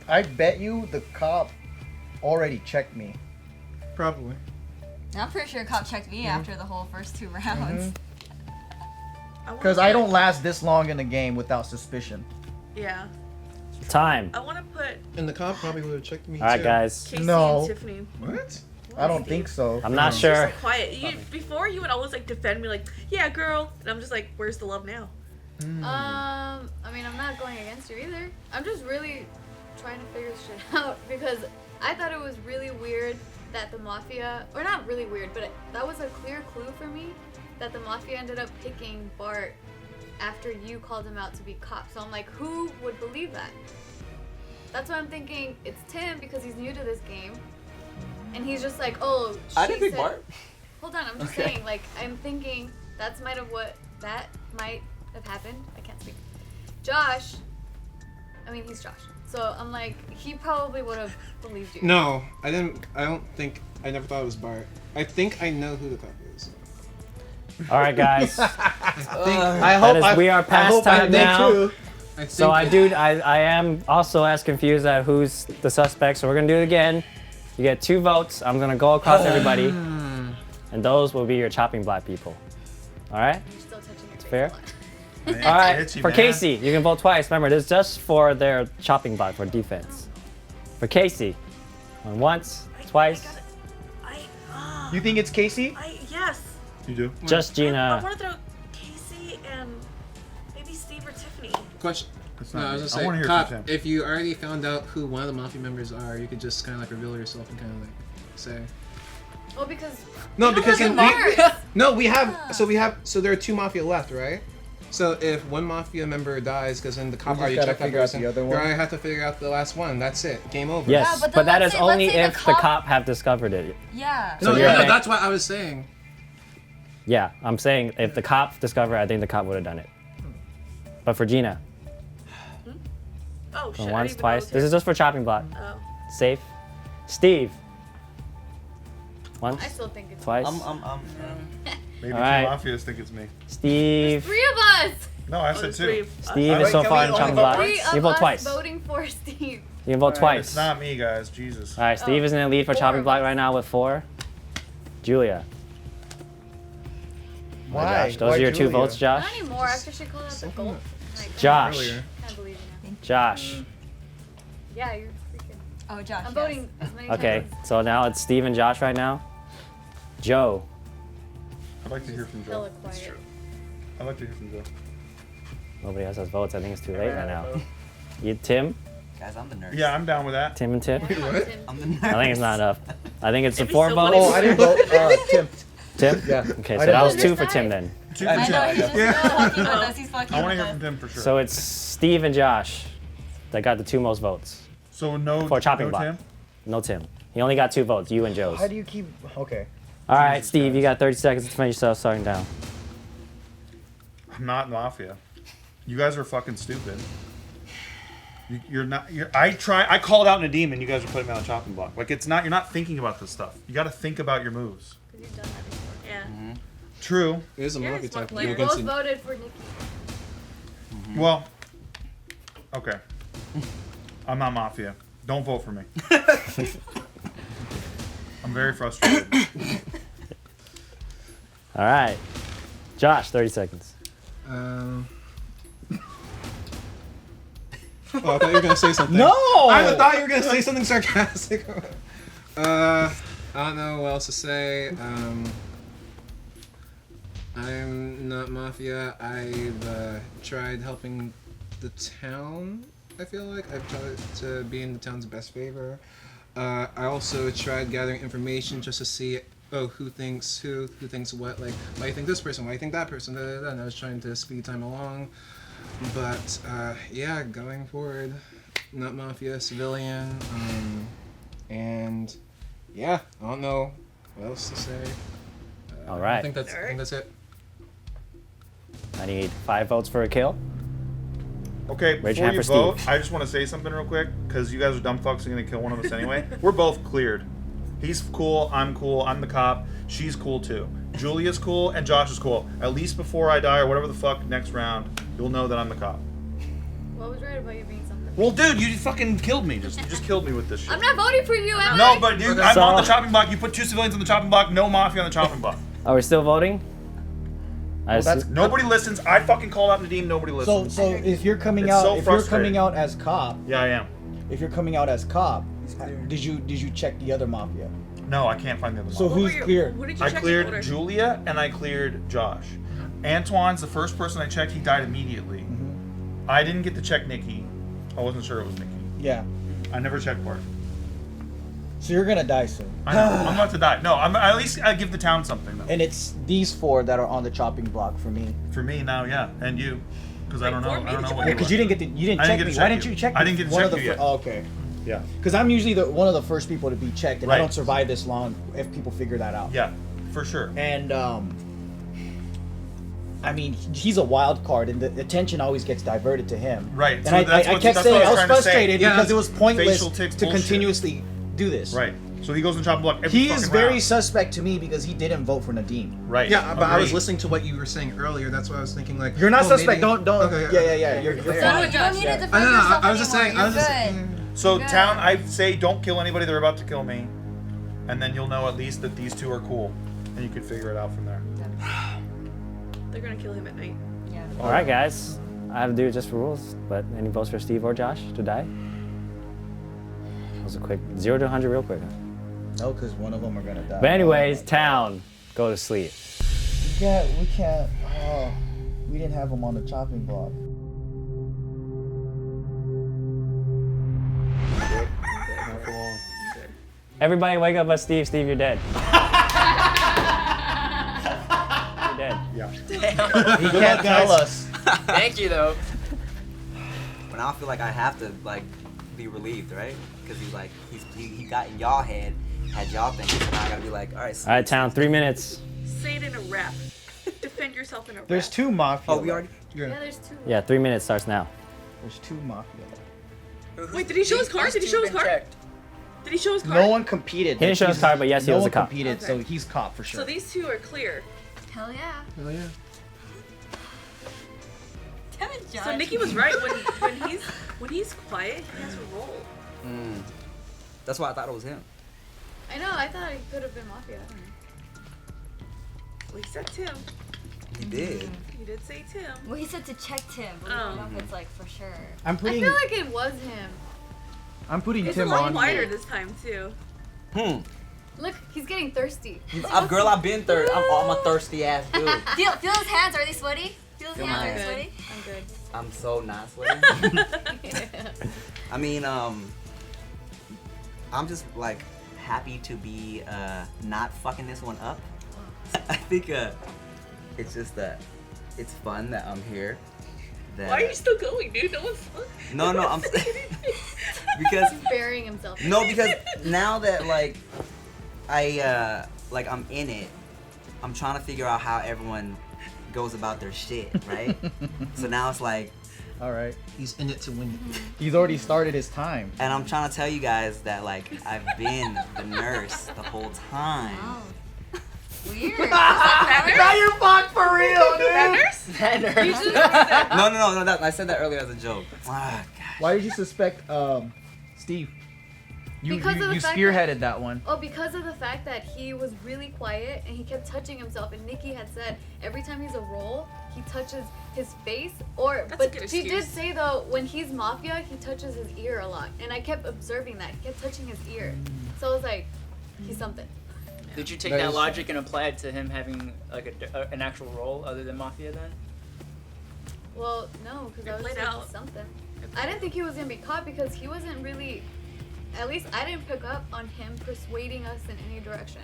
I bet you the cop already checked me. Probably. I'm pretty sure a cop checked me after the whole first 2 rounds. Because I don't last this long in the game without suspicion. Yeah. Time. I want to put And the cop probably would have checked me All right, too. guys. Casey No. and Tiffany. What? I don't think so. I'm not Just sure. like quiet. Before you would always like defend me like, yeah, girl, and I'm just like, where's the love now? I mean, I'm not going against you either. I'm just really trying to figure this shit out because I thought it was really weird that the Mafia, or not really weird, but that was a clear clue for me that the Mafia ended up picking Bart after you called him out to be cop. So I'm like, who would believe that? That's why I'm thinking it's Tim because he's new to this game. And he's just like, oh, I she didn't pick said- Bart. Hold on, I'm just Okay. saying, like, I'm thinking that might have happened. I can't speak. Josh, I mean, he's Josh. So I'm like, he probably would have believed you. No, I didn't. I don't think. I never thought it was Bart. I think I know who the cop is. All right, guys. I think. We are past time now. I think So I am also as confused at who's the suspect. So we're gonna do it again. You get 2 votes. I'm gonna go across everybody, and those will be your chopping block people. All right? You're still touching your face Fair. a lot. All right. Itchy, For man. Casey, you can vote twice. Remember, this is just for their chopping block for defense. For Casey, on once, twice. You think it's Casey? Yes. You do? Just I Gina. want to throw Casey and maybe Steve or Tiffany. Question. It's No, not I me. was I just wanna saying, hear cop, from Tim. if you already found out who one of the Mafia members are, you could just kind of like reveal yourself and kind of like say. Well, because No, we don't because have in Bart. so there are 2 Mafia left, right? So if one Mafia member dies, because then the cop just already gotta checked that figure out person, the other you one. already have to figure out the last one. That's it. Game over. Yes, Yeah, but but that let's is say- let's only say the if the cop- cop have discovered it. Yeah. No, So yeah, you're no, saying- that's what I was saying. Yeah, I'm saying if the cop discovered, I think the cop would have done it. But for Gina, Oh shit. going I once, didn't even twice. know This is just for chopping block. Oh. Safe. Steve. Once, I still think it's twice. Maybe All 2 right. Mafias think it's me. Steve. 3 of us. No, I said there's 2. 3 of us. Steve I is so like- far can in we chopping only block. vote Three You of vote us twice. voting for Steve. You can vote It's twice. not me, guys. Jesus. All right, Steve is in the lead for 4 chopping of block us. right now with 4. Julia. Why? Josh. Those Why are your 2 Julia? votes, Not Josh. anymore after she called out the gold. Like, Josh. Earlier. can't believe you now. Josh. Yeah, you're freaking. Oh, Josh. I'm yes. voting as many Okay, times so now it's Steve and Josh right now. Joe. I'd like to hear from as Joe. hella quiet. I'd like to hear from Joe. Nobody else has votes. I think it's too late right now. You, Tim? Guys, I'm the nurse. Yeah, I'm down with that. Tim and Tim? I'm the nurse. I think it's not enough. I think it's a It'd be 4 so votes. funny. Oh, I didn't vote. Tim. Tim? Yeah. Okay, I so didn't that was vote. 2 for Tim then. Two I for know, Tim. he's just fucking with us. He's fucking I want with to hear us. from Tim for sure. So it's Steve and Josh that got the 2 most votes. So no, For chopping no block. Tim? No Tim. He only got 2 votes, you and Joe's. How do you keep? Okay. All right, Steve, you got 30 seconds to finish yourself starting down. I'm not Mafia. You guys are fucking stupid. You're not. I called out Nadeem and you guys are putting me on the chopping block. Like it's not. You're not thinking about this stuff. You got to think about your moves. You've done that before. Yeah. True. It is a You're a Mafia smart type. player. We both voted for Nikki. Well. Okay. I'm not Mafia. Don't vote for me. I'm very frustrated. All right. Josh, 30 seconds. Oh, I thought you were gonna say something. No! I thought you were gonna say something sarcastic. I don't know what else to say. I'm not Mafia. I've tried helping the town. I feel like I've tried to be in the town's best favor. I also tried gathering information just to see, who thinks what. Like, why you think this person? Why you think that person? And I was trying to speed time along. But yeah, going forward, not Mafia, civilian, and yeah, I don't know what else to say. All right. I think that's it. I need 5 votes for a kill. Okay, Raise your before hand you for vote, Steve. I just want to say something real quick, because you guys are dumb fucks and going to kill one of us anyway. We're both cleared. He's cool, I'm the cop, she's cool too. Julia's cool, and Josh is cool. At least before I die, or whatever the fuck, next round, you'll know that I'm the cop. What was right about you being something? Well, dude, you fucking killed me. You just killed me with this shit. I'm not voting for you, am I? No, but dude, I'm So- on the chopping block. You put 2 civilians on the chopping block, no Mafia on the chopping block. Are we still voting? Nobody listens. I fucking called out Nadeem. Nobody listens. So if you're coming It's out, so if you're frustrating. coming out as cop, Yeah, I am. if you're coming out as cop, did you check the other Mafia? No, I can't find the other So Mafia. who's clear? I cleared Julia and I cleared Josh. Antoine's the first person I checked. He died immediately. I didn't get to check Nikki. I wasn't sure it was Nikki. Yeah. I never checked Bart. So you're gonna die soon. I know. I'm about to die. No, at least I give the town something though. And it's these 4 that are on the chopping block for me. For me now, yeah, and you, because I don't know. I don't know what. Because you didn't get you didn't I check didn't me. get to Why check didn't you check me? I didn't get to One check of the you yet. Oh, okay. Yeah. Because I'm usually one of the first people to be checked, and I Right. don't survive this long if people figure that out. Yeah, for sure. And I mean, he's a wild card, and the attention always gets diverted to him. Right. And So I that's kept what saying I I was trying to say. frustrated Yeah, because it was pointless facial tics to bullshit. continuously do this. Right. So he goes in the chopping block every He is fucking very round. suspect to me because he didn't vote for Nadeem. Right. Yeah, but I was Agreed. listening to what you were saying earlier. That's why I was thinking like. You're not oh, suspect. maybe- Don't. Okay, Yeah. You're So fine. you don't need to defend I know, yourself I was just saying. anymore. I was just. You're good. So Good. town, I say don't kill anybody. They're about to kill me, and then you'll know at least that these 2 are cool, and you can figure it out from there. They're gonna kill him at night. Yeah. All right, guys. I have to do it just for rules, but any votes for Steve or Josh to die? That was a quick 0 to 100 real quick. Huh? No, because one of them are gonna die. But anyways, town, go to sleep. We can't. Oh, we didn't have him on the chopping block. Everybody wake up but Steve. Steve, you're dead. You're dead. Yeah. He can't tell us. Thank you though. But now I feel like I have to like be relieved, right? Because he got in y'all head, had y'all thinking, so now I gotta be like, all right. All right, town, 3 minutes. Say it in a rap. Defend yourself in a rap. There's 2 Mafia. Oh, we already. Yeah, there's 2. Yeah, 3 minutes starts now. There's 2 Mafia. Wait, did he show his card? Did he show his card? Did he show his card? No one competed. He didn't show his card, but yes, he no was a one cop. competed, Okay. so he's cop for sure. So these 2 are clear. Hell yeah. Oh yeah. Damn it, Josh. So Nikki was right. When he's quiet, he has a role. That's why I thought it was him. I know. I thought he could have been Mafia. I don't know. Well, he said Tim. He did. He did say Tim. Well, he said to check Tim, but we don't know if it's like for sure. I'm I putting. feel like it was him. I'm putting It's Tim a lot on. quieter this time too. Look, he's getting thirsty. I've been third. I'm a thirsty ass dude. Feel his hands. Are they sweaty? Feel hands my are ass. sweaty? I'm good. I'm so not sweating. I mean, I'm just like happy to be not fucking this one up. I think it's just that it's fun that I'm here. That Why are you still going, dude? No one's. No, I'm because He's burying himself. no, because now that like I'm in it, I'm trying to figure out how everyone goes about their shit, right? So now it's like, all right, he's in it to win it. He's already started his time. and I'm trying to tell you guys that like I've been the nurse the whole time. Oh. Weird. Now you're fucked for real, dude. That nurse? You should No. I said that earlier as a joke. Ah, gosh. Why did you suspect Steve? You Because of the fact spearheaded that one. Oh, because of the fact that he was really quiet and he kept touching himself, and Nikki had said every time he's a role, he touches his face. But she did say though, when he's Mafia, he touches his ear a lot, and I kept observing that. He kept touching his ear, so I was like, he's something. Did you take that logic and apply it to him having like an actual role other than Mafia then? Well, no, because I was just like, something. I didn't think he was gonna be caught because he wasn't really. At least I didn't pick up on him persuading us in any direction.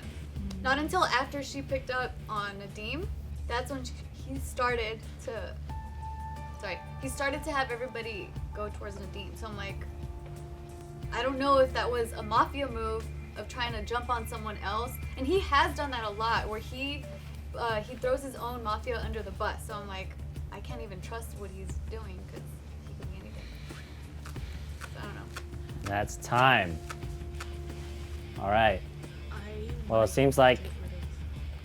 Not until after she picked up on Nadeem. That's when he started to. Sorry, he started to have everybody go towards Nadeem. So I'm like, I don't know if that was a Mafia move of trying to jump on someone else, and he has done that a lot, where he throws his own Mafia under the bus. So I'm like, I can't even trust what he's doing because he could be anything. So I don't know. That's time. All right. Well, it seems like,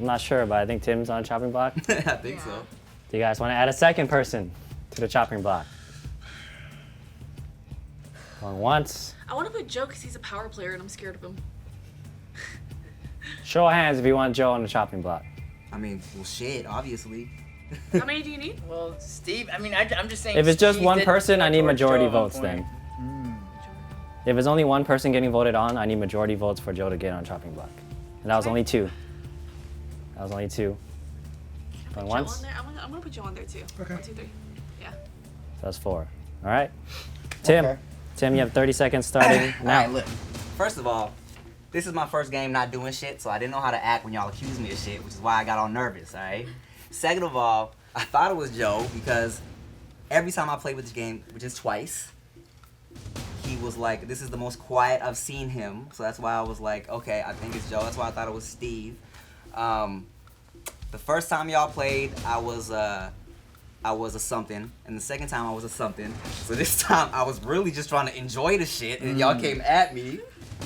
I'm not sure, but I think Tim's on a chopping block. I think so. Do you guys want to add a second person to the chopping block? Going once. I want to put Joe because he's a power player and I'm scared of him. Show of hands if you want Joe on the chopping block. I mean, well, shit, obviously. How many do you need? Well, Steve, I mean, I'm just saying. If it's just Steve one did person, I need towards majority Joe at votes one point. then. If it's only one person getting voted on, I need majority votes for Joe to get on chopping block. And that was only two. Going Joe once. on there? I'm gonna put Joe on there too. Okay. 1, 2, 3. Yeah. So that's 4. All right. Tim. Okay. Tim, you have 30 seconds starting now. Alright, look. First of all, this is my first game not doing shit, so I didn't know how to act when y'all accused me of shit, which is why I got all nervous, alright? Second of all, I thought it was Joe because every time I played with this game, which is twice, he was like, this is the most quiet I've seen him. So that's why I was like, okay, I think it's Joe. That's why I thought it was Steve. The first time y'all played, I was a something, and the second time I was a something. So this time I was really just trying to enjoy the shit, and y'all came at me.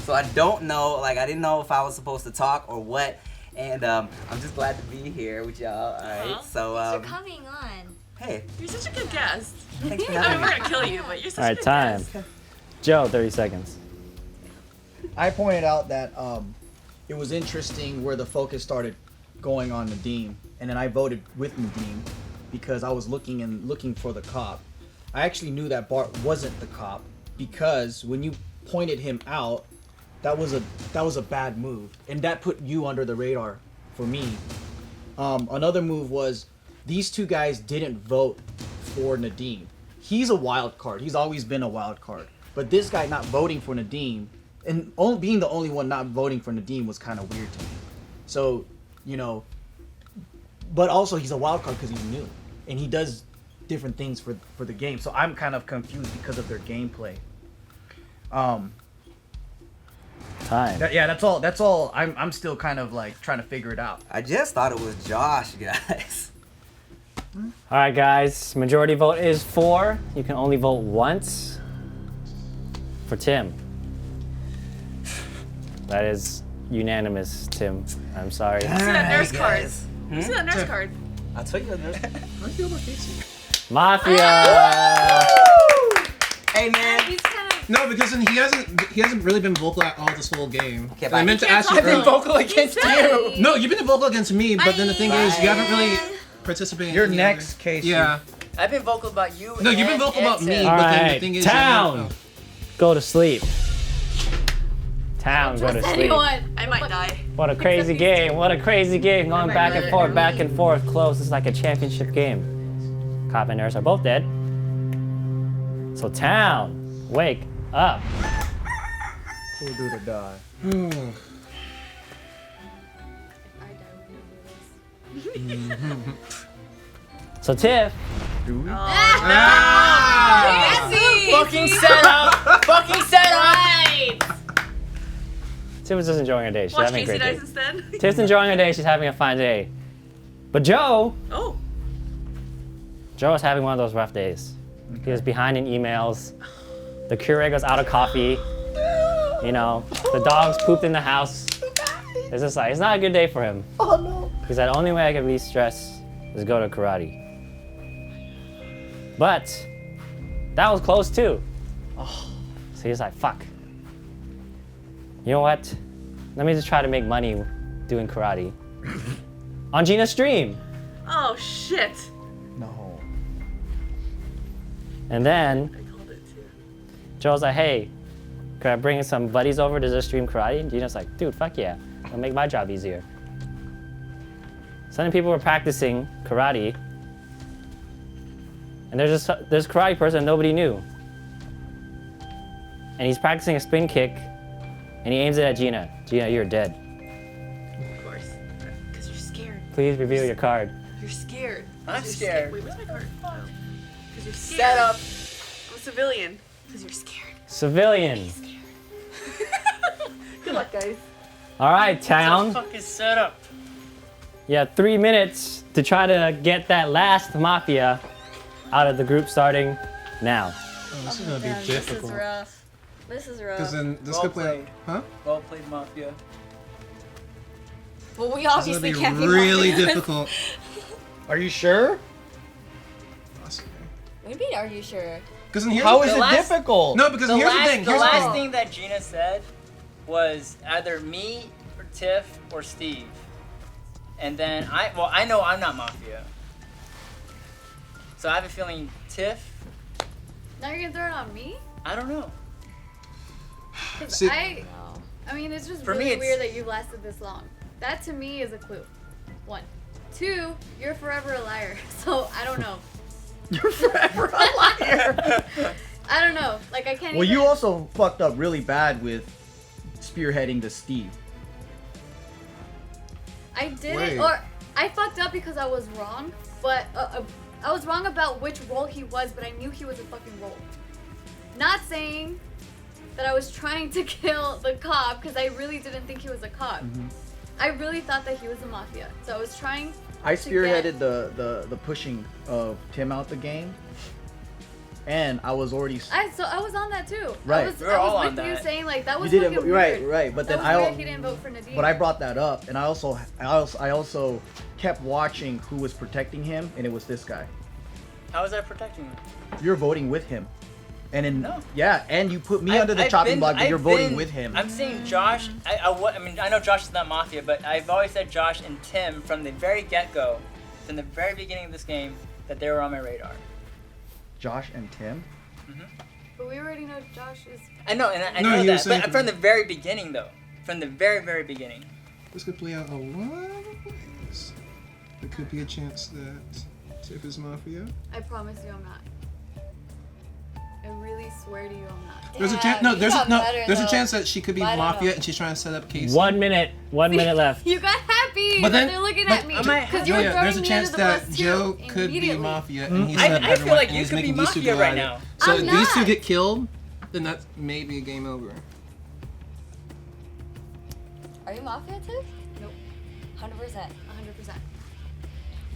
So I don't know, like I didn't know if I was supposed to talk or what, and I'm just glad to be here with y'all. All right, so Thanks for coming on. Hey, You're such a good guest. thanks for I mean, having we're me. gonna kill you, but you're such All a right, good time. guest. Joe, 30 seconds. I pointed out that it was interesting where the focus started going on Nadeem, and then I voted with Nadeem because I was looking for the cop. I actually knew that Bart wasn't the cop because when you pointed him out, that was a bad move, and that put you under the radar for me. Another move was these two guys didn't vote for Nadeem. He's a wild card. He's always been a wild card. But this guy not voting for Nadeem and being the only one not voting for Nadeem was kind of weird to me. So, you know, but also he's a wild card because he's new and he does different things for the game. So I'm kind of confused because of their gameplay. Time. That's all. I'm still kind of like trying to figure it out. I just thought it was Josh, guys. All right, guys. Majority vote is 4. You can only vote once for Tim. That is unanimous, Tim. I'm sorry. You see that nurse card? guys. You see that nurse card? I'll tell you the nurse. How do you feel about Casey? Mafia. Hey man. He's kind of. No, because he hasn't really been vocal at all this whole game. Okay, And I meant to ask you. I've been earlier- vocal against you. No, you've been vocal against me, but then the thing is, you haven't really participated. You're in the next, other- Casey. Yeah. I've been vocal about you. No, you've been and vocal about me, Tim. All but then right, the thing is, town. Go to sleep. Town, go to Trust sleep. anyone. I might die. What a crazy Except game. What a crazy game. Going might back and die. forth, back and forth. Close. It's like a championship game. cop and nurse are both dead. So town, wake up. Who do to die? So Tiff. Fucking setup! Fucking setup! Tiff was just enjoying her day. She's Watch having a Casey great day. Dice instead. Tiff's enjoying her day. She's having a fine day. But Joe. Oh. Joe was having one of those rough days. He was behind in emails. The Keurig was out of coffee. You know, the dogs pooped in the house. It's just like, it's not a good day for him. Oh no. He said, the only way I can release stress is go to karate. But that was close too. So he was like, fuck. You know what? Let me just try to make money doing karate. On Gina's stream. Oh shit. No. And then Joe's like, hey, could I bring some buddies over to just stream karate? And Gina's like, dude, fuck yeah. It'll make my job easier. Suddenly people were practicing karate. And there's a karate person nobody knew. And he's practicing a spin kick. And he aims it at Gina. Gina, you're dead. Of course. Because you're scared. Please reveal your card. You're scared. I'm You're scared. Wait, where's my card? Because you're scared. Set up. I'm a civilian. Because you're scared. Civilian. Good luck, guys. All right, town. Fucking setup. You have 3 minutes to try to get that last Mafia out of the group starting now. Oh, this is gonna be This difficult. is rough. This is rough. Because then this Well could play. played. Huh? Well played, Mafia. Well, we This is obviously gonna can't be be really Mafia. difficult. Are you sure? What do you mean, are you sure? Because here's How the is thing. it difficult? No, because here's the thing. The Here's the last thing. thing that Gina said was either me or Tiff or Steve. And then I know I'm not Mafia. So I have a feeling Tiff. Now you're gonna throw it on me? I don't know. 'Cause See- I mean, it's just For me, really it's- weird that you lasted this long. That to me is a clue. 1. 2, you're forever a liar. So I don't know. You're forever a liar. I don't know. Like I can't. Well, even... you also fucked up really bad with spearheading to Steve. I didn't, Wait. or I fucked up because I was wrong. But I was wrong about which role he was, but I knew he was a fucking role. Not saying that I was trying to kill the cop because I really didn't think he was a cop. I really thought that he was a Mafia. So I was trying. I to spearheaded the pushing of Tim out the game, and I was already. I was on that too. Right. I was, We were I all was on with you that. saying like that was You didn't, fucking right, weird. right. But That then was weird he didn't vote for Nadeem. But I brought that up, and I also kept watching who was protecting him, and it was this guy. How was I protecting him? You're voting with him, and in No. yeah, and you put me under the chopping block, but you're voting with him. I'm saying Josh. I mean, I know Josh is not Mafia, but I've always said Josh and Tim from the very get-go, from the very beginning of this game, that they were on my radar. Josh and Tim. But we already know Josh is. I know, and I No, know he was that, saying but from the very beginning, though, from the very, very beginning. This could play out a lot of ways. There could be a chance that Tiff is Mafia. I promise you, I'm not. I really swear to you, I'm not. There's a chance. No, there's a chance that she could be I don't Mafia know. and she's trying to set up Casey. 1 minute. 1 minute left. You got happy. But then- they're looking but at me I might- because you were Julia, throwing there's a me chance under the that bus Joe too, could be immediately. Mafia, and he said I feel everyone, like and you he's could be making these two Mafia go right at it. now. So I'm if these two not. get killed, then that's maybe a game over. Are you Mafia, Tiff? Nope. 100%. 100%.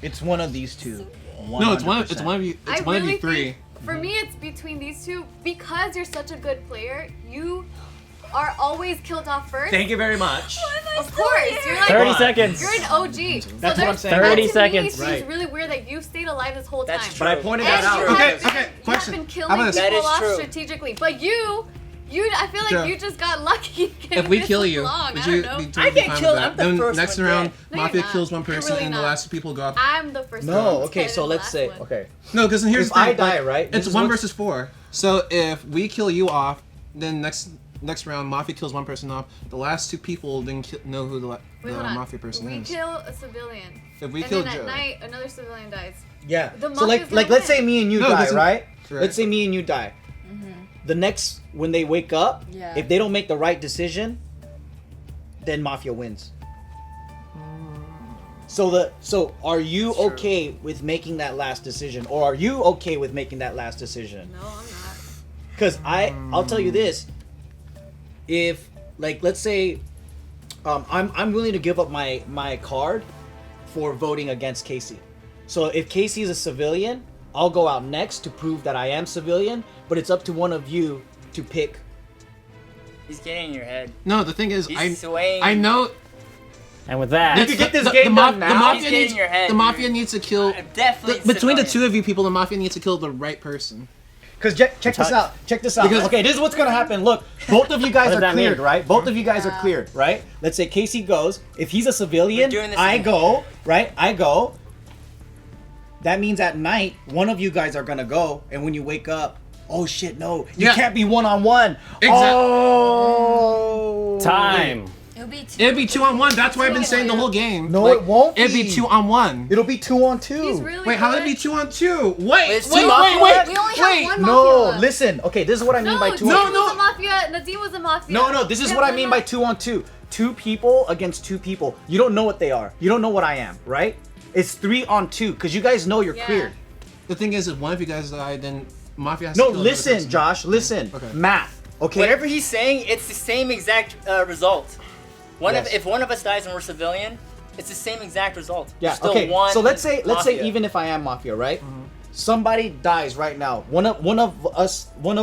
It's one of these two. No, it's one. It's 100%. one of you. It's I one of really you three. think, for me, it's between these two because you're such a good player. You are always killed off first. Thank you very much. Of course, you're like 30 seconds. You're an OG. So That's what I'm saying. 30 that to me seconds. seems Right. really weird that you stayed alive this whole That's time. true. But I pointed And that out. you Okay, have, okay, you question. have been How killing about this? That people is off true. strategically, but you, I feel like Joe, you just got lucky. If we this kill you, long. would I you don't know. be totally I get fine killed, with I'm that? the Then first next one round, dead. No, you're Mafia not. kills one You're person, really and the not. last two people go up. I'm the first one. No, okay, dead so in the let's last say, one. okay. No, because here's If the thing. I die, like, right, this It's is 1 what's- versus 4. So if we kill you off, then next next round, Mafia kills one person off. The last 2 people didn't know who the Wait, hold on. Mafia person We is. kill a civilian. If we and kill then Joe. at night, another civilian dies. Yeah. The So Mafia's like gonna let's win. say me and you No, die, listen- right? Right. Let's say me and you die. The next when they wake up, Yeah. if they don't make the right decision, then Mafia wins. So are you That's true. okay with making that last decision, or are you okay with making that last decision? No, I'm not. Because I'll tell you this. If like let's say, I'm willing to give up my card for voting against Casey. So if Casey is a civilian, I'll go out next to prove that I am civilian. But it's up to one of you to pick. He's getting in your head. No, the thing is, He's swaying. I know. And with that, You can get this game done now. The Mafia He's getting needs, in your head, the Mafia dude. needs to kill. Definitely Between the civilian. 2 of you people, the Mafia needs to kill the right person. Because check this out. Check this out. Because- Okay, this is what's gonna happen. Look, both of you guys What does are that mean? cleared, right? Both of you guys are cleared, right? Let's say Casey goes. If he's a civilian, We're doing this I again. go, right? I go. That means at night, one of you guys are gonna go, and when you wake up, oh shit, no, you Yeah. can't be one-on-one. Oh, time. It'd be 2-on-1. That's why I've been saying the whole game. No, Like, it won't. It'd be 2-on-1. It'll be 2-on-2. He's really Wait, how would it good. be 2-on-2? Wait, It's wait, two wait, Mafia wait, left? We only wait. have one No, Mafia left. listen. Okay, this is what I mean by No, 2-on-2. Gina was a Mafia. Nadeem was a Mafia. No, this is We what I have mean one by 2-on-2. 2 people against 2 people. You don't know what they are. You don't know what I am, right? It's 3-on-2 because you guys know you're Yeah. cleared. The thing is, if one of you guys die, then Mafia has to No, kill another listen, person. Josh. Listen. Okay. Math. Okay. Whatever he's saying, it's the same exact result. Yes. If one of us dies and we're civilian, it's the same exact result. Yeah. Still Okay. one So let's say Mafia. even if I am Mafia, right? Somebody dies right now. One of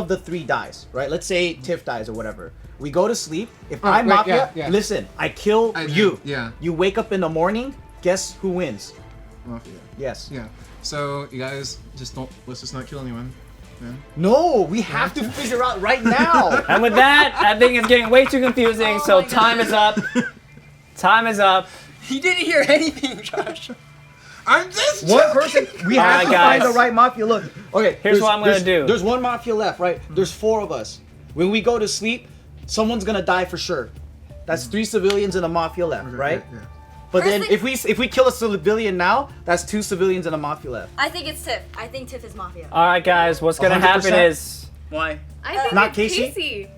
the 3 dies, right? Let's say Tiff dies or whatever. We go to sleep. If Oh, I'm wait, Mafia, yeah. listen. I kill I- you. yeah. You wake up in the morning. Guess who wins? Mafia. Yes. Yeah. So you guys let's just not kill anyone. Yeah. No, we have to figure out right now. And with that, I think it's getting way too confusing. So time is up. Time is up. He didn't hear anything, Josh. I'm just One person. We have Alright, to guys. find the right Mafia. Look. Okay. Here's what I'm gonna do. There's one Mafia left, right? There's 4 of us. When we go to sleep, someone's gonna die for sure. That's 3 civilians and a Mafia left, right? Yeah. But then Personally- if we kill a civilian now, that's 2 civilians and a Mafia left. I think it's Tiff. I think Tiff is Mafia. All right, guys. What's gonna 100%? happen is Why? I think Not it's Casey?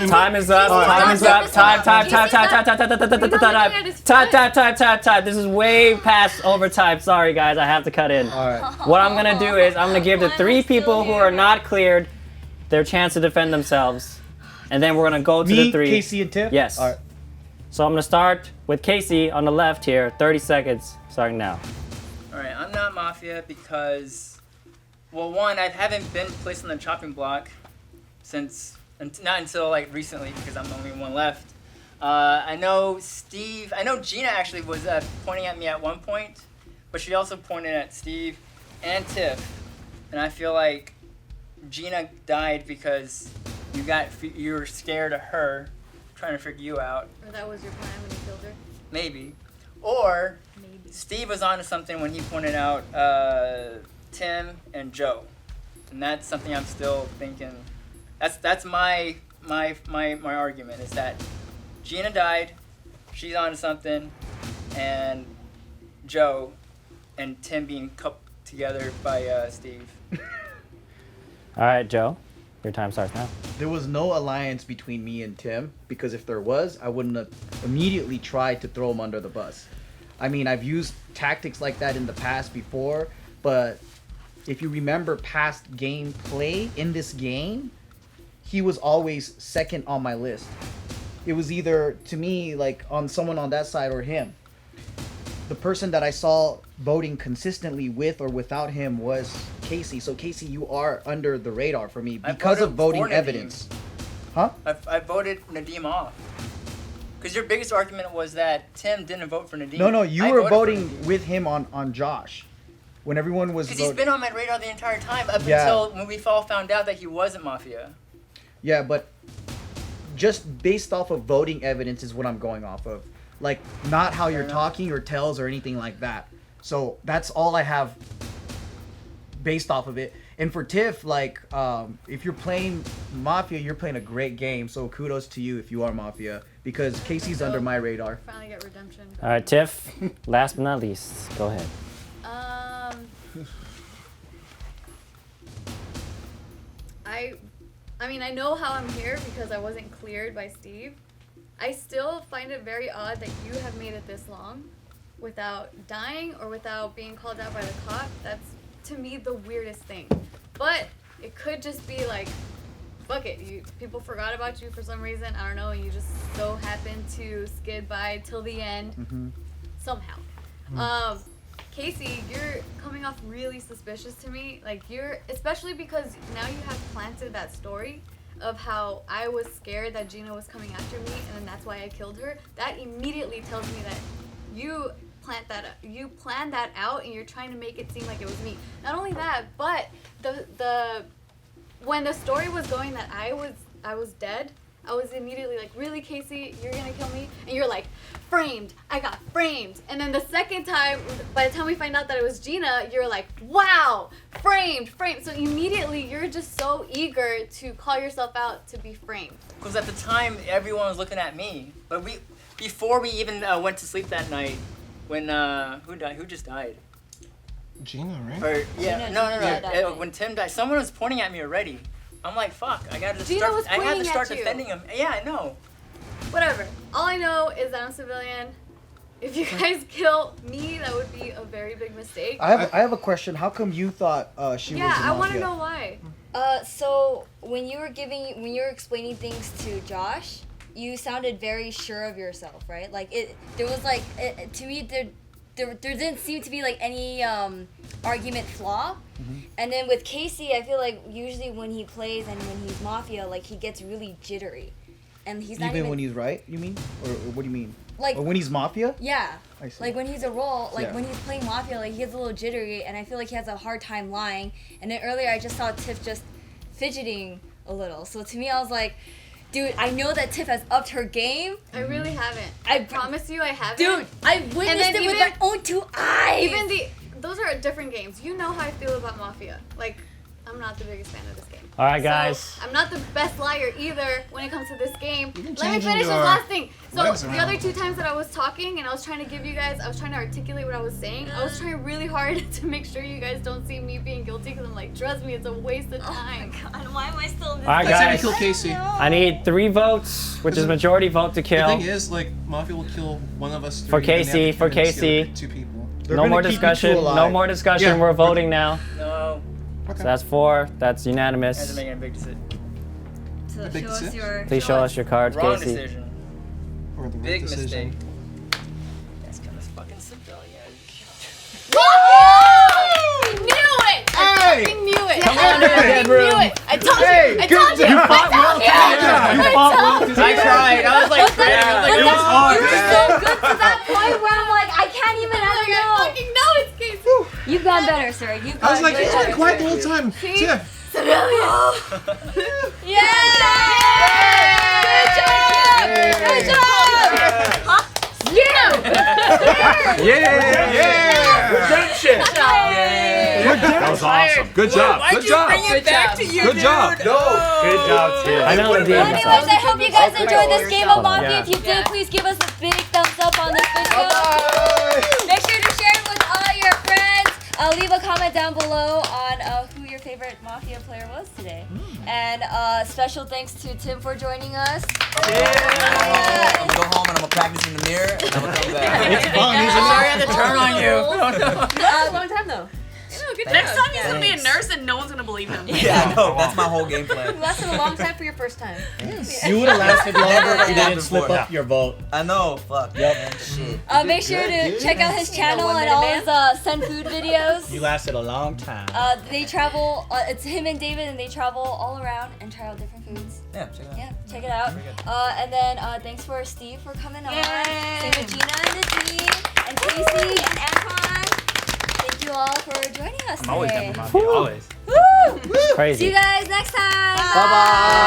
time is up. Alright, Time is up. Time. Time. This is way past overtime. Sorry, guys. I have to cut in. All right. What I'm gonna do is I'm gonna give the Why am 3 I still people who here? are not cleared their chance to defend themselves, and then we're gonna go to Me, the 3. Casey, and Tiff. Yes. All right. So I'm gonna start with Casey on the left here. 30 seconds starting now. All right, I'm not Mafia because, well, one, I haven't been placed on the chopping block since, not until like recently because I'm the only one left. I know Gina actually was pointing at me at one point, but she also pointed at Steve and Tiff, and I feel like Gina died because you were scared of her, trying to figure you out. Or that was your plan when you killed her? Maybe. Or Maybe. Steve was onto something when he pointed out Tim and Joe. And that's something I'm still thinking. That's my argument is that Gina died, she's onto something, and Joe and Tim being coupled together by Steve. All right, Joe. Your time starts now. There was no alliance between me and Tim because if there was, I wouldn't have immediately tried to throw him under the bus. I mean, I've used tactics like that in the past before, but if you remember past gameplay in this game, he was always second on my list. It was either, to me, like on someone on that side or him. The person that I saw voting consistently with or without him was Casey. So Casey, you are under the radar for me because of voting for Nadeem. evidence. Huh? I voted Nadeem off. Because your biggest argument was that Tim didn't vote for Nadeem. No, you I were voted for voting Nadeem. with him on Josh. When everyone was Because he's voting. been on my radar the entire time up Yeah. until when we all found out that he wasn't Mafia. Yeah, but just based off of voting evidence is what I'm going off of. Like, not how you're talking or tells or anything like that. So that's all I have based off of it. And for Tiff, like, if you're playing Mafia, you're playing a great game. So kudos to you if you are Mafia, because Casey's under my radar. Finally get redemption. All right, Tiff. Last but not least, go ahead. I mean, I know how I'm here because I wasn't cleared by Steve. I still find it very odd that you have made it this long without dying or without being called out by the cop. That's, to me, the weirdest thing. But it could just be like, fuck it, people forgot about you for some reason, I don't know, and you just so happened to skid by till the end somehow. Casey, you're coming off really suspicious to me. Like, especially because now you have planted that story of how I was scared that Gina was coming after me, and then that's why I killed her. That immediately tells me that you planned that out, and you're trying to make it seem like it was me. Not only that, but when the story was going that I was dead, I was immediately like, really, Casey, you're gonna kill me? And you're like, framed. I got framed. And then the second time, by the time we find out that it was Gina, you're like, wow, framed. So immediately, you're just so eager to call yourself out to be framed. Because at the time, everyone was looking at me. But before we even went to sleep that night, when who died? Who just died? Gina, right? Or, yeah, Gina no. When Tim died, someone was pointing at me already. I'm like, fuck, I had to start defending him. Yeah, I know. Whatever. All I know is that I'm civilian. If you guys kill me, that would be a very big mistake. I have a question. How come you thought she was a Mafia? Yeah, I want to know why. So when you were explaining things to Josh, you sounded very sure of yourself, right? Like to me there didn't seem to be like any argument flaw. And then with Casey, I feel like usually when he plays and when he's Mafia, like he gets really jittery, and he's not even when he's right. You mean, or what do you mean? Like, or when he's Mafia? Yeah. I see. Like when he's a role, like when he's playing Mafia, like he gets a little jittery, and I feel like he has a hard time lying. And then earlier I just saw Tiff just fidgeting a little. So to me, I was like, dude, I know that Tiff has upped her game. I really haven't. I promise you I haven't. Dude, I witnessed it with my own two eyes. Those are different games. You know how I feel about Mafia. Like, I'm not the biggest fan of this game. All right, guys. So, I'm not the best liar either when it comes to this game. Let me finish this last thing. So the other two times that I was talking and I was trying to I was trying to articulate what I was saying. I was trying really hard to make sure you guys don't see me being guilty, because I'm like, trust me, it's a waste of time. Oh my god, why am I still in this? All right, guys. Kill Casey. I need 3 votes, which is majority vote to kill. The thing is, like, Mafia will kill one of us. For Casey, for Casey. 2 people. No more discussion. No more discussion. Yeah. We're voting now. No. Okay. So that's 4. That's I had unanimous. to make a big decision. So Big show us decision? Please show us your cards, Wrong Casey. decision. Or the right Big decision. mistake. That's kind of fucking civilian. I knew it! I Hey! fucking knew it! Come I on, fucking Room. knew it! I told Hey, you! I told you! You I fought well told you! together. You fought well I together. tried. I was like, praying. I was like, It was hard. You're so good to that point where I'm like, I can't even, I don't I know. fucking know it's Casey! You've gotten better, sir. You've I was gotten like, way he's been better. quiet the whole time. Tiff. Civilian! Yeah! Good job! Yeah! Redemption. That was awesome. Good job. Why'd you bring it back to you, Good job. dude? Good job, Tiff. I know Nadeem. Well, anyways, I hope you guys enjoyed this game of Mafia. Yeah. If you did, please give us a big thumbs up on this video. Make sure to share it with all your friends. Leave a comment down below on who your favorite Mafia player was today. And special thanks to Tim for joining us. I'm gonna go home and I'm gonna practice in the mirror and I'm gonna come back. It's fun. I'm sorry I had to turn on you. That's a long time though. Good Next job. time he's gonna be a nurse and no one's gonna believe him. Yeah, I know. That's my whole game plan. You lasted a long time for your first time. You would have lasted longer Never if you done didn't slip before. up your vote. I know. Fuck. Yep. Shit. Make sure to check out his channel and all his send food videos. You lasted a long time. They travel, it's him and David, and they travel all around and try out different foods. Yeah, check it out. Yeah, check it out. And then thanks for Steve for coming on. Same with Gina and Nadeem and Casey and Antoine. Thank you all for joining us today. I'm always down for Mafia. Always. Woo! Crazy. See you guys next time. Bye-bye.